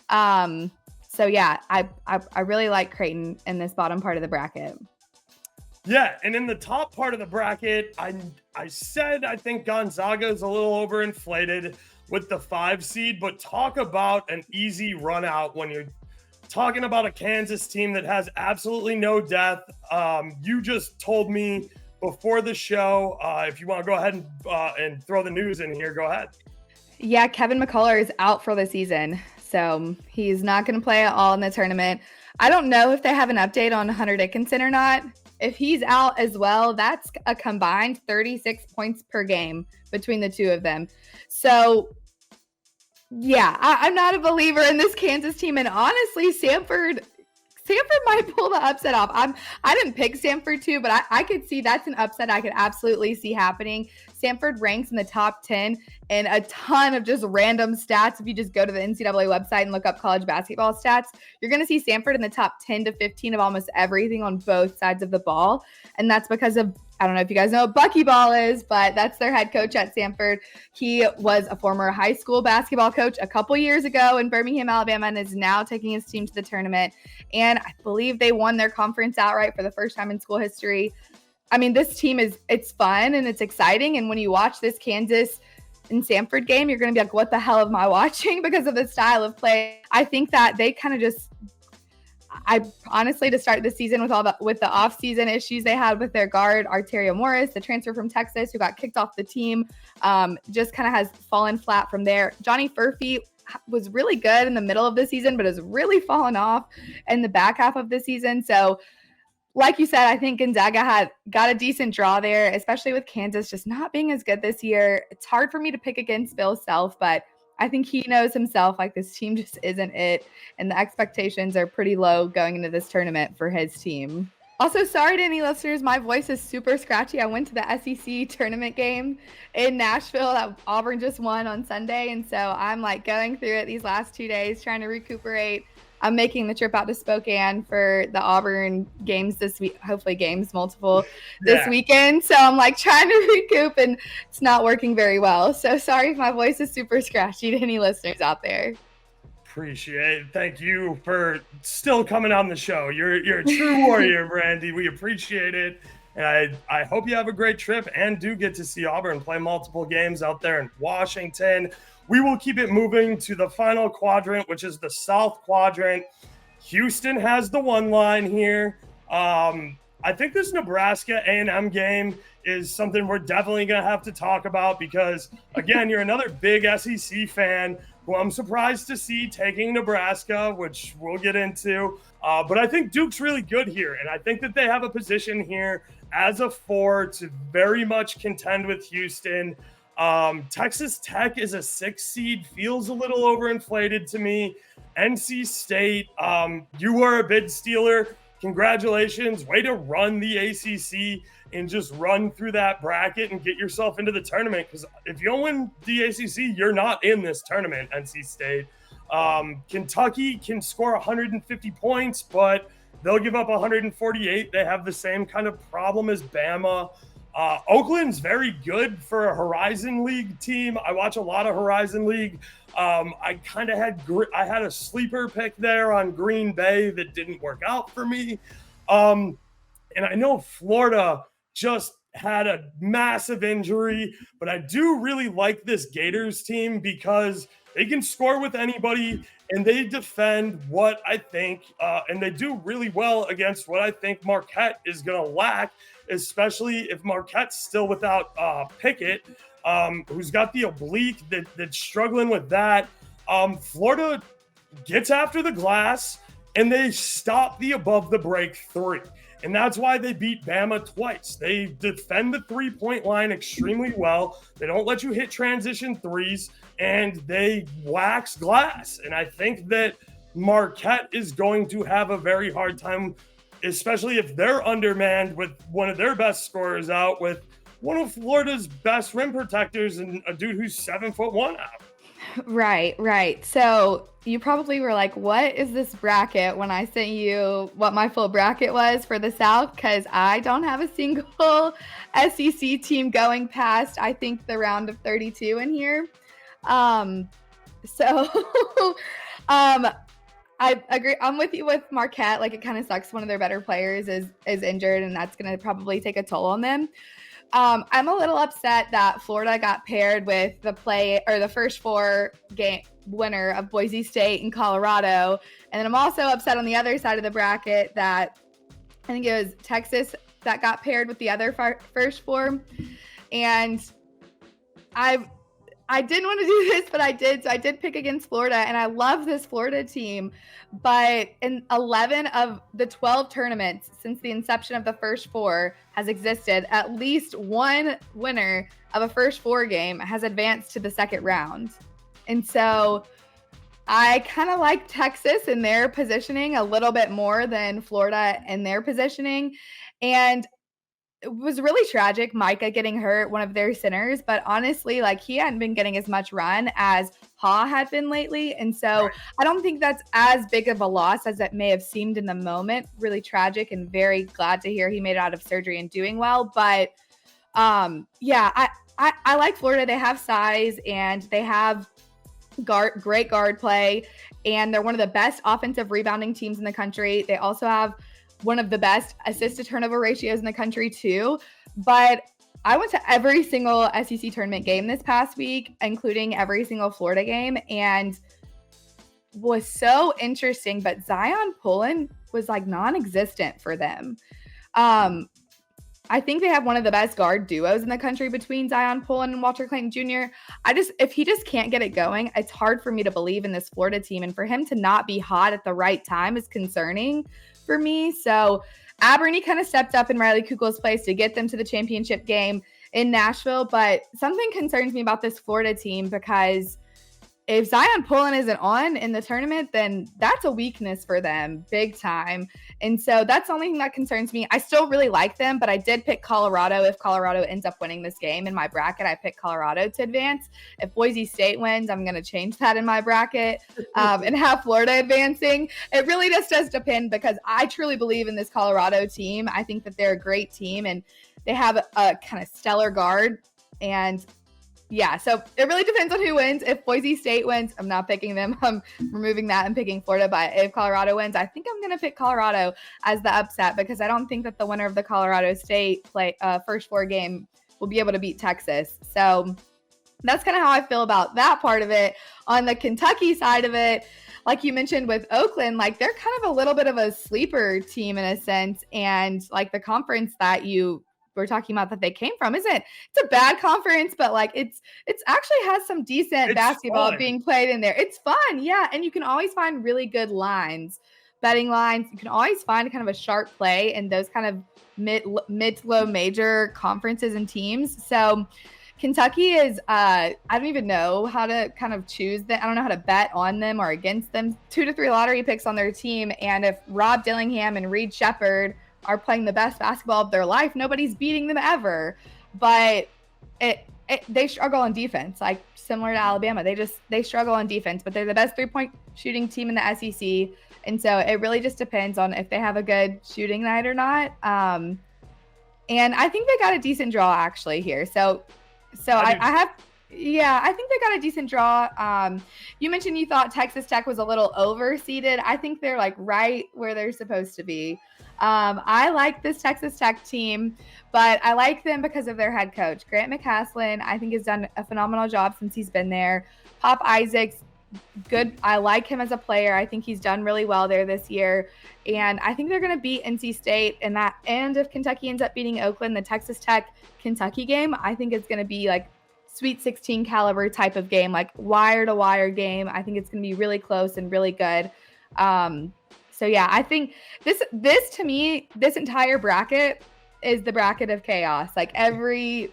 So yeah, I really like Creighton in this bottom part of the bracket. Yeah, and in the top part of the bracket, I said I think Gonzaga is a little overinflated with the 5 seed, but talk about an easy run out when you're talking about a Kansas team that has absolutely no depth. You just told me before the show, if you want to go ahead and throw the news in here, go ahead. Yeah, Kevin McCullough is out for the season, so he's not going to play at all in the tournament. I don't know if they have an update on Hunter Dickinson or not. If he's out as well, that's a combined 36 points per game between the two of them. So, yeah, I'm not a believer in this Kansas team. And honestly, Samford might pull the upset off. I didn't pick Samford too, but I could see that's an upset I could absolutely see happening. Samford ranks in the top 10 and a ton of just random stats. If you just go to the NCAA website and look up college basketball stats, you're going to see Samford in the top 10 to 15 of almost everything on both sides of the ball. And that's because of, I don't know if you guys know what buckyball is, but that's their head coach at Samford. He was a former high school basketball coach a couple years ago in Birmingham, Alabama, and is now taking his team to the tournament. And I believe they won their conference outright for the first time in school history. I mean, this team it's fun and it's exciting. And when you watch this Kansas and Samford game, you're going to be like, what the hell am I watching? Because of the style of play. I think that they kind of just, I honestly, to start the season with the off-season issues they had with their guard, Arterio Morris, the transfer from Texas who got kicked off the team, just kind of has fallen flat from there. Johnny Furphy was really good in the middle of the season, but has really fallen off in the back half of the season. So, like you said, I think Gonzaga got a decent draw there, especially with Kansas just not being as good this year. It's hard for me to pick against Bill Self, but I think he knows himself like this team just isn't it, and the expectations are pretty low going into this tournament for his team. Also, sorry to any listeners, my voice is super scratchy. I went to the SEC tournament game in Nashville that Auburn just won on Sunday, and so I'm like going through it these last 2 days trying to recuperate. I'm making the trip out to Spokane for the Auburn games this week, hopefully games multiple this weekend. So I'm like trying to recoup and it's not working very well. So sorry if my voice is super scratchy to any listeners out there. Appreciate it. Thank you for still coming on the show. You're a true warrior, Brandie. We appreciate it. And I hope you have a great trip and do get to see Auburn play multiple games out there in Washington. We will keep it moving to the final quadrant, which is the South Quadrant. Houston has the one line here. I think this Nebraska A&M game is something we're definitely going to have to talk about because, again, you're another big SEC fan who I'm surprised to see taking Nebraska, which we'll get into. But I think Duke's really good here, and I think that they have a position here as a 4 to very much contend with Houston. Texas Tech is a 6 seed, feels a little overinflated to me. NC State, you are a bid stealer. Congratulations. Way to run the ACC and just run through that bracket and get yourself into the tournament. Because if you don't win the ACC, you're not in this tournament, NC State. Kentucky can score 150 points, but they'll give up 148. They have the same kind of problem as Bama. Oakland's very good for a Horizon League team. I watch a lot of Horizon League. I had a sleeper pick there on Green Bay that didn't work out for me. And I know Florida just had a massive injury, but I do really like this Gators team because they can score with anybody and they defend what I think, and they do really well against what I think Marquette is going to lack, especially if Marquette's still without Pickett, who's got the oblique that's struggling with that. Florida gets after the glass and they stop the above the break 3. And that's why they beat Bama twice. They defend the 3-point line extremely well. They don't let you hit transition threes, and they wax glass. And I think that Marquette is going to have a very hard time, especially if they're undermanned with one of their best scorers out, with one of Florida's best rim protectors and a dude who's 7'1" out. Right. So you probably were like, what is this bracket when I sent you what my full bracket was for the South? Because I don't have a single SEC team going past, I think, the round of 32 in here. I agree. I'm with you with Marquette. Like, it kind of sucks one of their better players is injured, and that's going to probably take a toll on them. I'm a little upset that Florida got paired with the first four game winner of Boise State and Colorado. And then I'm also upset on the other side of the bracket that I think it was Texas that got paired with the other first four. And I didn't want to do this, but I did. So I did pick against Florida, and I love this Florida team. But in 11 of the 12 tournaments since the inception of the first four has existed, at least one winner of a first four game has advanced to the second round. And so I kind of like Texas in their positioning a little bit more than Florida in their positioning. And it was really tragic, Micah getting hurt, one of their centers, but honestly, like he hadn't been getting as much run as Ha had been lately. And so I don't think that's as big of a loss as it may have seemed in the moment. Really tragic, and very glad to hear he made it out of surgery and doing well. But yeah, I like Florida. They have size and they have great guard play, and they're one of the best offensive rebounding teams in the country. They also have one of the best assist to turnover ratios in the country too. But I went to every single SEC tournament game this past week, including every single Florida game, and was so interesting. But Zion Pullen was like non-existent for them. I think they have one of the best guard duos in the country between Zion Pullen and Walter Clayton Jr. If he just can't get it going, it's hard for me to believe in this Florida team. And for him to not be hot at the right time is concerning for me. So Abernie kind of stepped up in Riley Kugel's place to get them to the championship game in Nashville. But something concerns me about this Florida team, because if Zion Pullen isn't on in the tournament, then that's a weakness for them big time. And so that's the only thing that concerns me. I still really like them, but I did pick Colorado. If Colorado ends up winning this game in my bracket, I picked Colorado to advance. If Boise State wins, I'm going to change that in my bracket and have Florida advancing. It really just does depend, because I truly believe in this Colorado team. I think that they're a great team, and they have a kind of stellar guard. And yeah, so it really depends on who wins. If Boise State wins, I'm not picking them. I'm removing that and picking Florida. But if Colorado wins, I think I'm going to pick Colorado as the upset, because I don't think that the winner of the Colorado State first four game will be able to beat Texas. So that's kind of how I feel about that part of it. On the Kentucky side of it, like you mentioned with Oakland, like they're kind of a little bit of a sleeper team in a sense. And like the conference that we're talking about that they came from it's a bad conference, but like it's actually has some decent basketball fun being played in there. It's fun. Yeah. And you can always find really good betting lines. You can always find kind of a sharp play in those kind of mid to low major conferences and teams. So Kentucky is, I don't even know how to kind of choose them. I don't know how to bet on them or against them. 2 to 3 lottery picks on their team. And if Rob Dillingham and Reed Shepherd are playing the best basketball of their life, nobody's beating them ever. But they struggle on defense, like similar to Alabama. They struggle on defense, but they're the best 3-point shooting team in the SEC. And so it really just depends on if they have a good shooting night or not. And I think they got a decent draw actually here. So I think they got a decent draw. You mentioned you thought Texas Tech was a little overseeded. I think they're like right where they're supposed to be. I like this Texas Tech team, but I like them because of their head coach. Grant McCaslin, I think, has done a phenomenal job since he's been there. Pop Isaacs, good. I like him as a player. I think he's done really well there this year. And I think they're going to beat NC State in that. And if Kentucky ends up beating Oakland, the Texas Tech Kentucky game, I think it's going to be like Sweet 16 caliber type of game, like wire to wire game. I think it's going to be really close and really good. So yeah, I think this to me, this entire bracket is the bracket of chaos, like every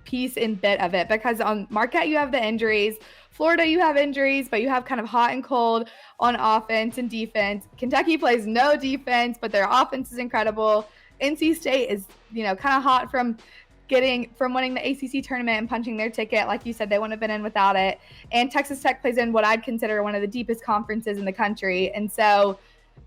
piece and bit of it, because on Marquette, you have the injuries. Florida, you have injuries, but you have kind of hot and cold on offense and defense. Kentucky plays no defense, but their offense is incredible. NC State is, kind of hot from winning the ACC tournament and punching their ticket. Like you said, they wouldn't have been in without it. And Texas Tech plays in what I'd consider one of the deepest conferences in the country. And so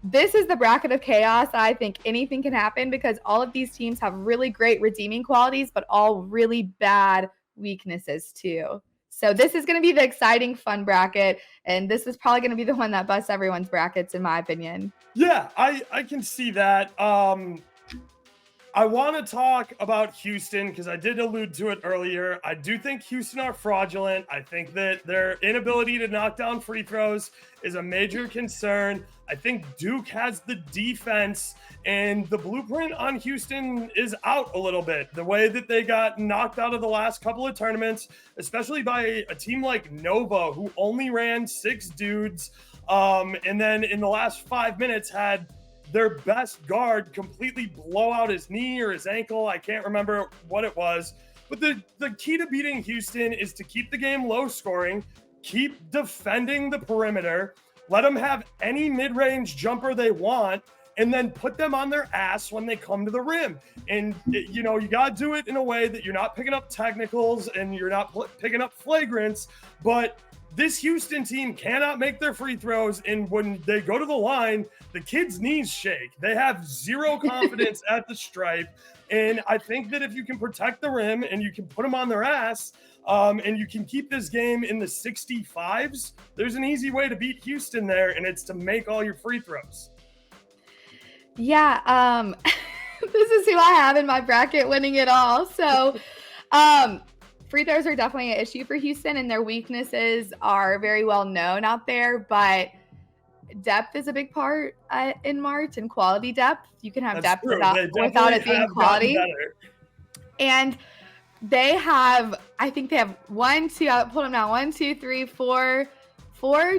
this is the bracket of chaos. I think anything can happen, because all of these teams have really great redeeming qualities, but all really bad weaknesses too. So this is going to be the exciting, fun bracket. And this is probably going to be the one that busts everyone's brackets, in my opinion. Yeah, I can see that. I want to talk about Houston because I did allude to it earlier. I do think Houston are fraudulent. I think that their inability to knock down free throws is a major concern. I think Duke has the defense, and the blueprint on Houston is out a little bit. The way that they got knocked out of the last couple of tournaments, especially by a team like Nova, who only ran 6 dudes, and then in the last 5 minutes had their best guard completely blow out his knee or his ankle. I can't remember what it was. But the key to beating Houston is to keep the game low scoring, keep defending the perimeter, let them have any mid-range jumper they want, and then put them on their ass when they come to the rim. And, you got to do it in a way that you're not picking up technicals and you're not picking up flagrants, but this Houston team cannot make their free throws, and when they go to the line, the kids' knees shake. They have zero confidence at the stripe, and I think that if you can protect the rim and you can put them on their ass, and you can keep this game in the 65s, there's an easy way to beat Houston there, and it's to make all your free throws. Yeah, this is who I have in my bracket winning it all. So, free throws are definitely an issue for Houston, and their weaknesses are very well known out there, but depth is a big part in March, and quality depth. You can have depth without it being quality. And they have, I think they have I'll pull them now, 4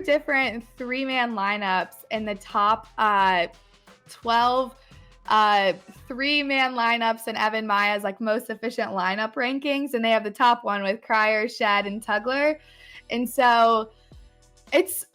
different 3-man lineups in the top 12 3-man lineups in Evan Maya's most efficient lineup rankings, and they have the top one with Cryer, Shed, and Tugler. And so it's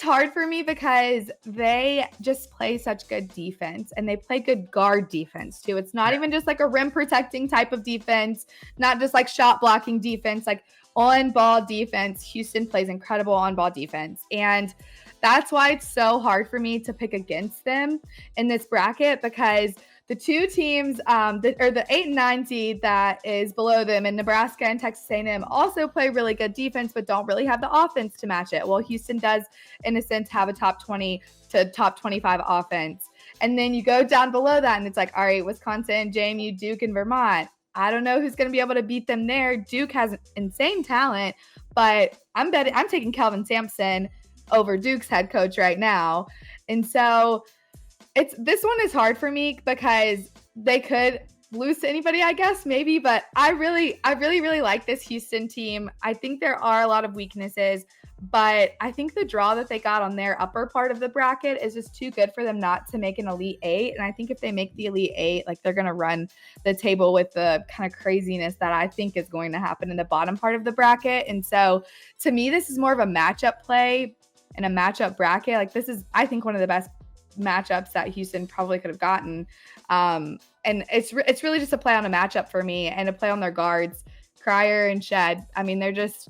hard for me because they just play such good defense, and they play good guard defense too. It's not even just a rim protecting type of defense, not just shot blocking defense, on ball defense. Houston plays incredible on ball defense, and that's why it's so hard for me to pick against them in this bracket, because the two teams, the 8 and 9 seed that is below them, and Nebraska and Texas A&M, also play really good defense, but don't really have the offense to match it. Well, Houston does, in a sense, have a top 20 to top 25 offense. And then you go down below that, and it's all right, Wisconsin, JMU, Duke, and Vermont. I don't know who's going to be able to beat them there. Duke has insane talent, but I'm taking Kelvin Sampson over Duke's head coach right now. And so this one is hard for me because they could lose to anybody, I guess, maybe, but I really like this Houston team. I think there are a lot of weaknesses, but I think the draw that they got on their upper part of the bracket is just too good for them not to make an Elite 8. And I think if they make the Elite 8, they're going to run the table with the kind of craziness that I think is going to happen in the bottom part of the bracket. And so to me, this is more of a matchup play and a matchup bracket. This is, I think, one of the best matchups that Houston probably could have gotten. And it's really just a play on a matchup for me, and a play on their guards, Cryer and Shed. I mean, they're just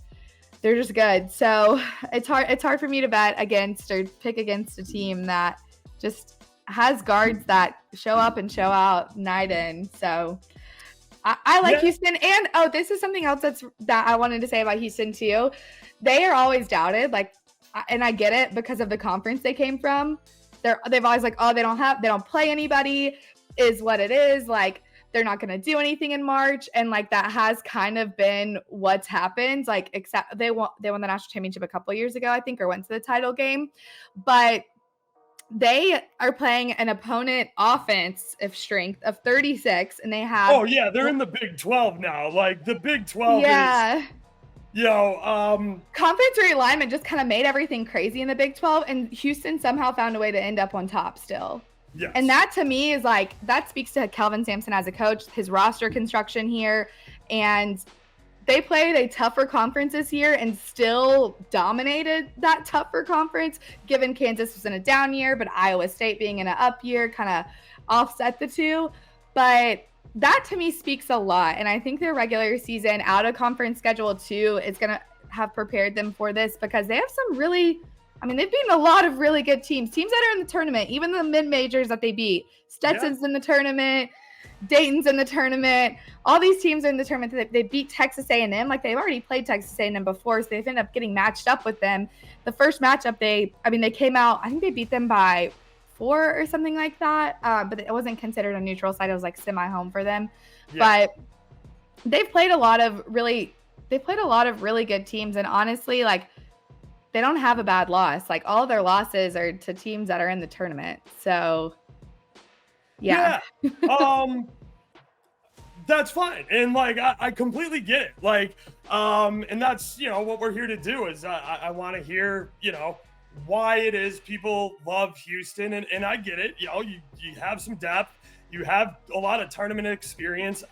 good. So it's hard for me to bet against or pick against a team that just has guards that show up and show out night in. So I like Houston. And this is something else that I wanted to say about Houston too. They are always doubted, and I get it because of the conference they came from. They've always they don't play anybody, is what it is. They're not going to do anything in March. And that has kind of been what's happened. Except they won the national championship a couple years ago, I think, or went to the title game. But they are playing an opponent offense of strength of 36, and they have. Oh yeah, they're in the Big 12 now. The Big 12 is. Conference realignment just kind of made everything crazy in the Big 12, and Houston somehow found a way to end up on top still. Yes. And that to me is that speaks to Kelvin Sampson as a coach, his roster construction here. And they played a tougher conference this year and still dominated that tougher conference, given Kansas was in a down year, but Iowa State being in an up year kind of offset the two. But that to me speaks a lot. And I think their regular season out of conference schedule too is going to have prepared them for this, because they have some really, they've beaten a lot of really good teams that are in the tournament, even the mid-majors that they beat. Stetson's in the tournament, Dayton's in the tournament. All these teams are in the tournament. They beat Texas A&M. They've already played Texas A&M before, so they've ended up getting matched up with them. The first matchup, they came out, I think they beat them by 4 or something like that. But it wasn't considered a neutral site. It was like semi-home for them. Yeah. But they've played a lot of really good teams. And honestly, like, they don't have a bad loss. Like, all of their losses are to teams that are in the tournament. So, yeah. That's fine. And like, I completely get it. Like, and that's, what we're here to do is I want to hear, why it is people love Houston. And I get it. You have some depth. You have a lot of tournament experience.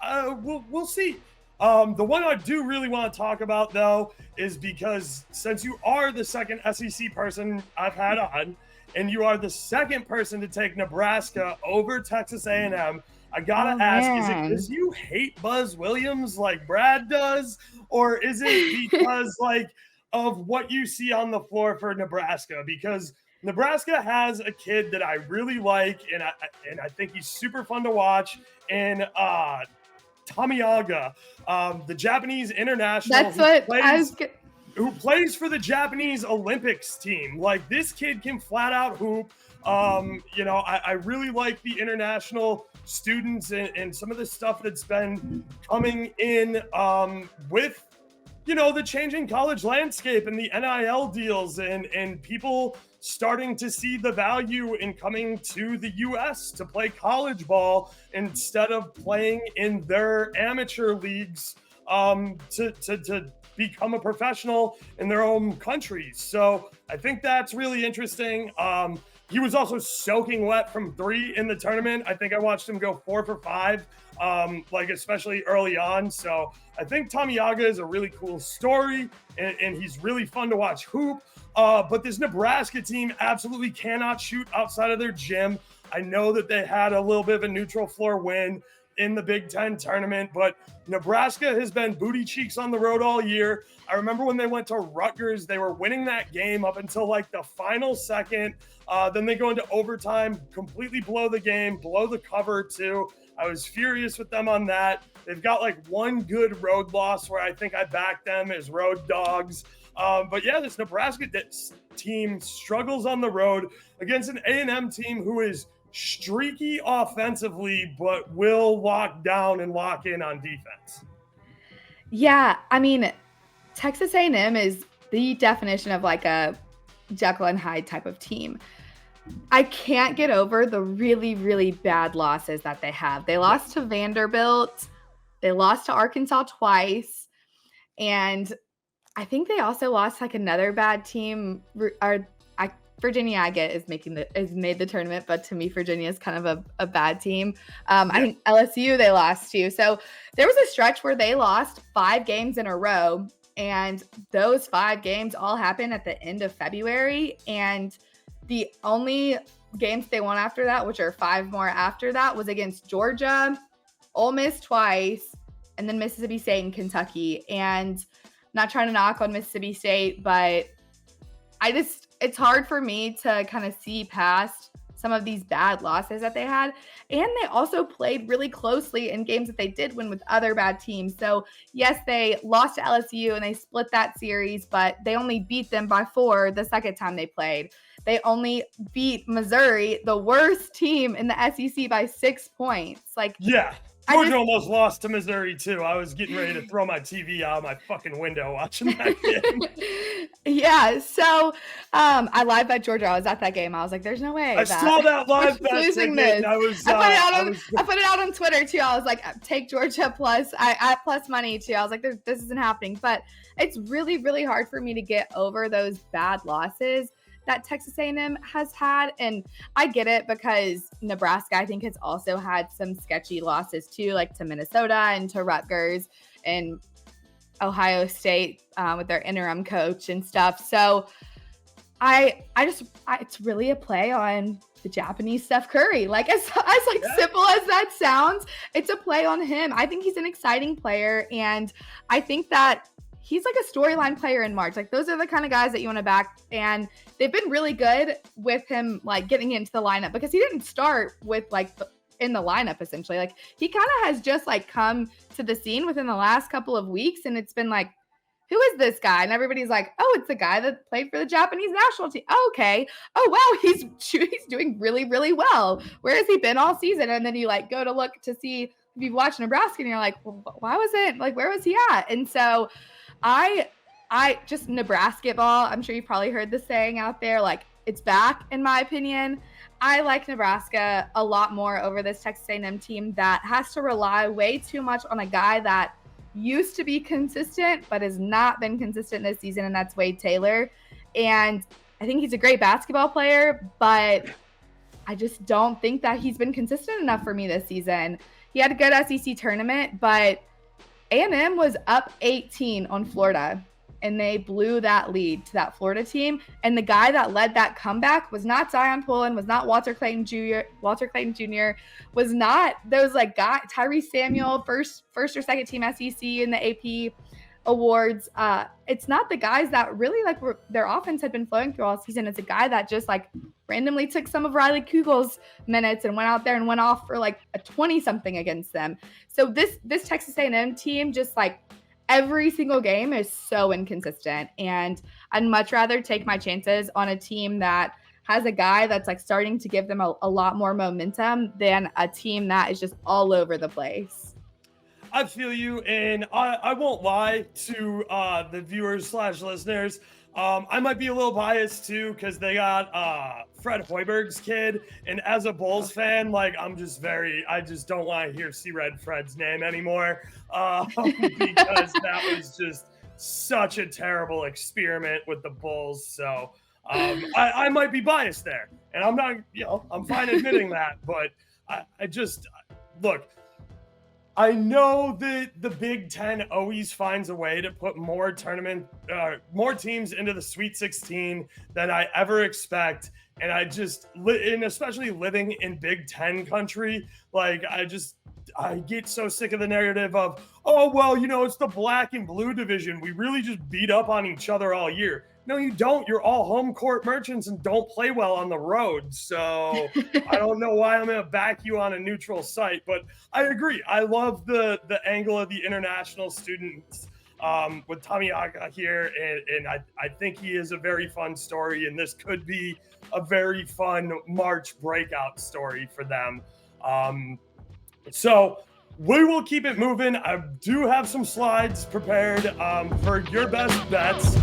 We'll see. The one I do really want to talk about, though, is because since you are the second SEC person I've had on, and you are the second person to take Nebraska over Texas A&M, I gotta ask, is it because you hate Buzz Williams like Brad does, or is it because of what you see on the floor for Nebraska? Because Nebraska has a kid that I really like, and I think he's super fun to watch, and Tamiyaga, the Japanese international. That's what I was. Who plays for the Japanese Olympics team. Like, this kid can flat out hoop. I really like the international students and some of the stuff that's been coming in with, the changing college landscape and the NIL deals and people starting to see the value in coming to the U.S. to play college ball instead of playing in their amateur leagues to become a professional in their own countries. So I think that's really interesting. He was also soaking wet from 3 in the tournament. I think I watched him go 4 for 5, especially early on. So I think Tamiyaga is a really cool story, and he's really fun to watch hoop. But this Nebraska team absolutely cannot shoot outside of their gym. I know that they had a little bit of a neutral floor win in the Big Ten tournament, but Nebraska has been booty cheeks on the road all year. I remember when they went to Rutgers, they were winning that game up until the final second. Then they go into overtime, completely blow the game, blow the cover too. I was furious with them on that. They've got one good road loss where I think I backed them as road dogs. But yeah, this Nebraska team struggles on the road against an A&M team who is streaky offensively, but will lock down and lock in on defense. Yeah, I mean, Texas A&M is the definition of a Jekyll and Hyde type of team. I can't get over the really, really bad losses that they have. They lost to Vanderbilt. They lost to Arkansas twice. And I think they also lost another bad team. Virginia, I get, is made the tournament, but to me, Virginia is kind of a bad team. I think LSU they lost to. So there was a stretch where they lost 5 games in a row, and those 5 games all happened at the end of February. And the only games they won after that, which are 5 more after that, was against Georgia, Ole Miss twice, and then Mississippi State and Kentucky. And not trying to knock on Mississippi State, but it's hard for me to kind of see past some of these bad losses that they had. And they also played really closely in games that they did win with other bad teams. So yes, they lost to LSU and they split that series, but they only beat them by 4 the second time they played. They only beat Missouri, the worst team in the SEC, by 6 points. Georgia almost lost to Missouri, too. I was getting ready to throw my TV out my fucking window watching that game. Yeah, so I live bet Georgia. I was at that game. I was like, there's no way. I saw that live bet losing this. I put it out on Twitter, too. I was like, take Georgia plus. I plus money, too. I was like, this isn't happening. But it's really, really hard for me to get over those bad losses that Texas A&M has had. And I get it because Nebraska, I think, has also had some sketchy losses too, to Minnesota and to Rutgers and Ohio State with their interim coach and stuff. So it's really a play on the Japanese Steph Curry. As simple as that sounds, it's a play on him. I think he's an exciting player, and I think that he's a storyline player in March. Those are the kind of guys that you want to back. And they've been really good with him, getting into the lineup, because he didn't start with in the lineup, essentially. He kind of has just come to the scene within the last couple of weeks. And it's been who is this guy? And everybody's like, oh, it's the guy that played for the Japanese national team. Oh, okay. Oh, wow, he's doing really, really well. Where has he been all season? And then you like go to look to see if you've watched Nebraska and you're like, well, why was it like, where was he at? And so I just Nebraska ball. I'm sure you've probably heard the saying out there, like it's back in my opinion. I like Nebraska a lot more over this Texas A&M team that has to rely way too much on a guy that used to be consistent but has not been consistent this season, and that's Wade Taylor. And I think he's a great basketball player, but I just don't think that he's been consistent enough for me this season. He had a good SEC tournament, but A&M was up 18 on Florida, and they blew that lead to that Florida team. And the guy that led that comeback was not Zion Pullen, was not Walter Clayton Jr., was not those like guy Tyrese Samuel, first or second team SEC in the AP awards. It's not the guys that really like their offense had been flowing through all season. It's a guy that just like randomly took some of Riley Kugel's minutes and went out there and went off for like a 20-something against them. So this Texas A&M team just like every single game is so inconsistent, and I'd much rather take my chances on a team that has a guy that's like starting to give them a lot more momentum than a team that is just all over the place. I feel you, and I won't lie to the viewers / listeners. I might be a little biased too because they got Fred Hoiberg's kid, and as a Bulls fan, like I just don't want to hear C-Red Fred's name anymore because that was just such a terrible experiment with the Bulls. So I might be biased there, and I'm not, I'm fine admitting that, but I just look. I know that the Big Ten always finds a way to put more teams into the Sweet 16 than I ever expect. And and especially living in Big Ten country, like I get so sick of the narrative of, oh, well, it's the black and blue division. We really just beat up on each other all year. No, you don't. You're all home court merchants and don't play well on the road. So I don't know why I'm going to back you on a neutral site, but I agree. I love the angle of the international students with Tommy Aga here, and I think he is a very fun story, and this could be a very fun March breakout story for them. So we will keep it moving. I do have some slides prepared for your best bets.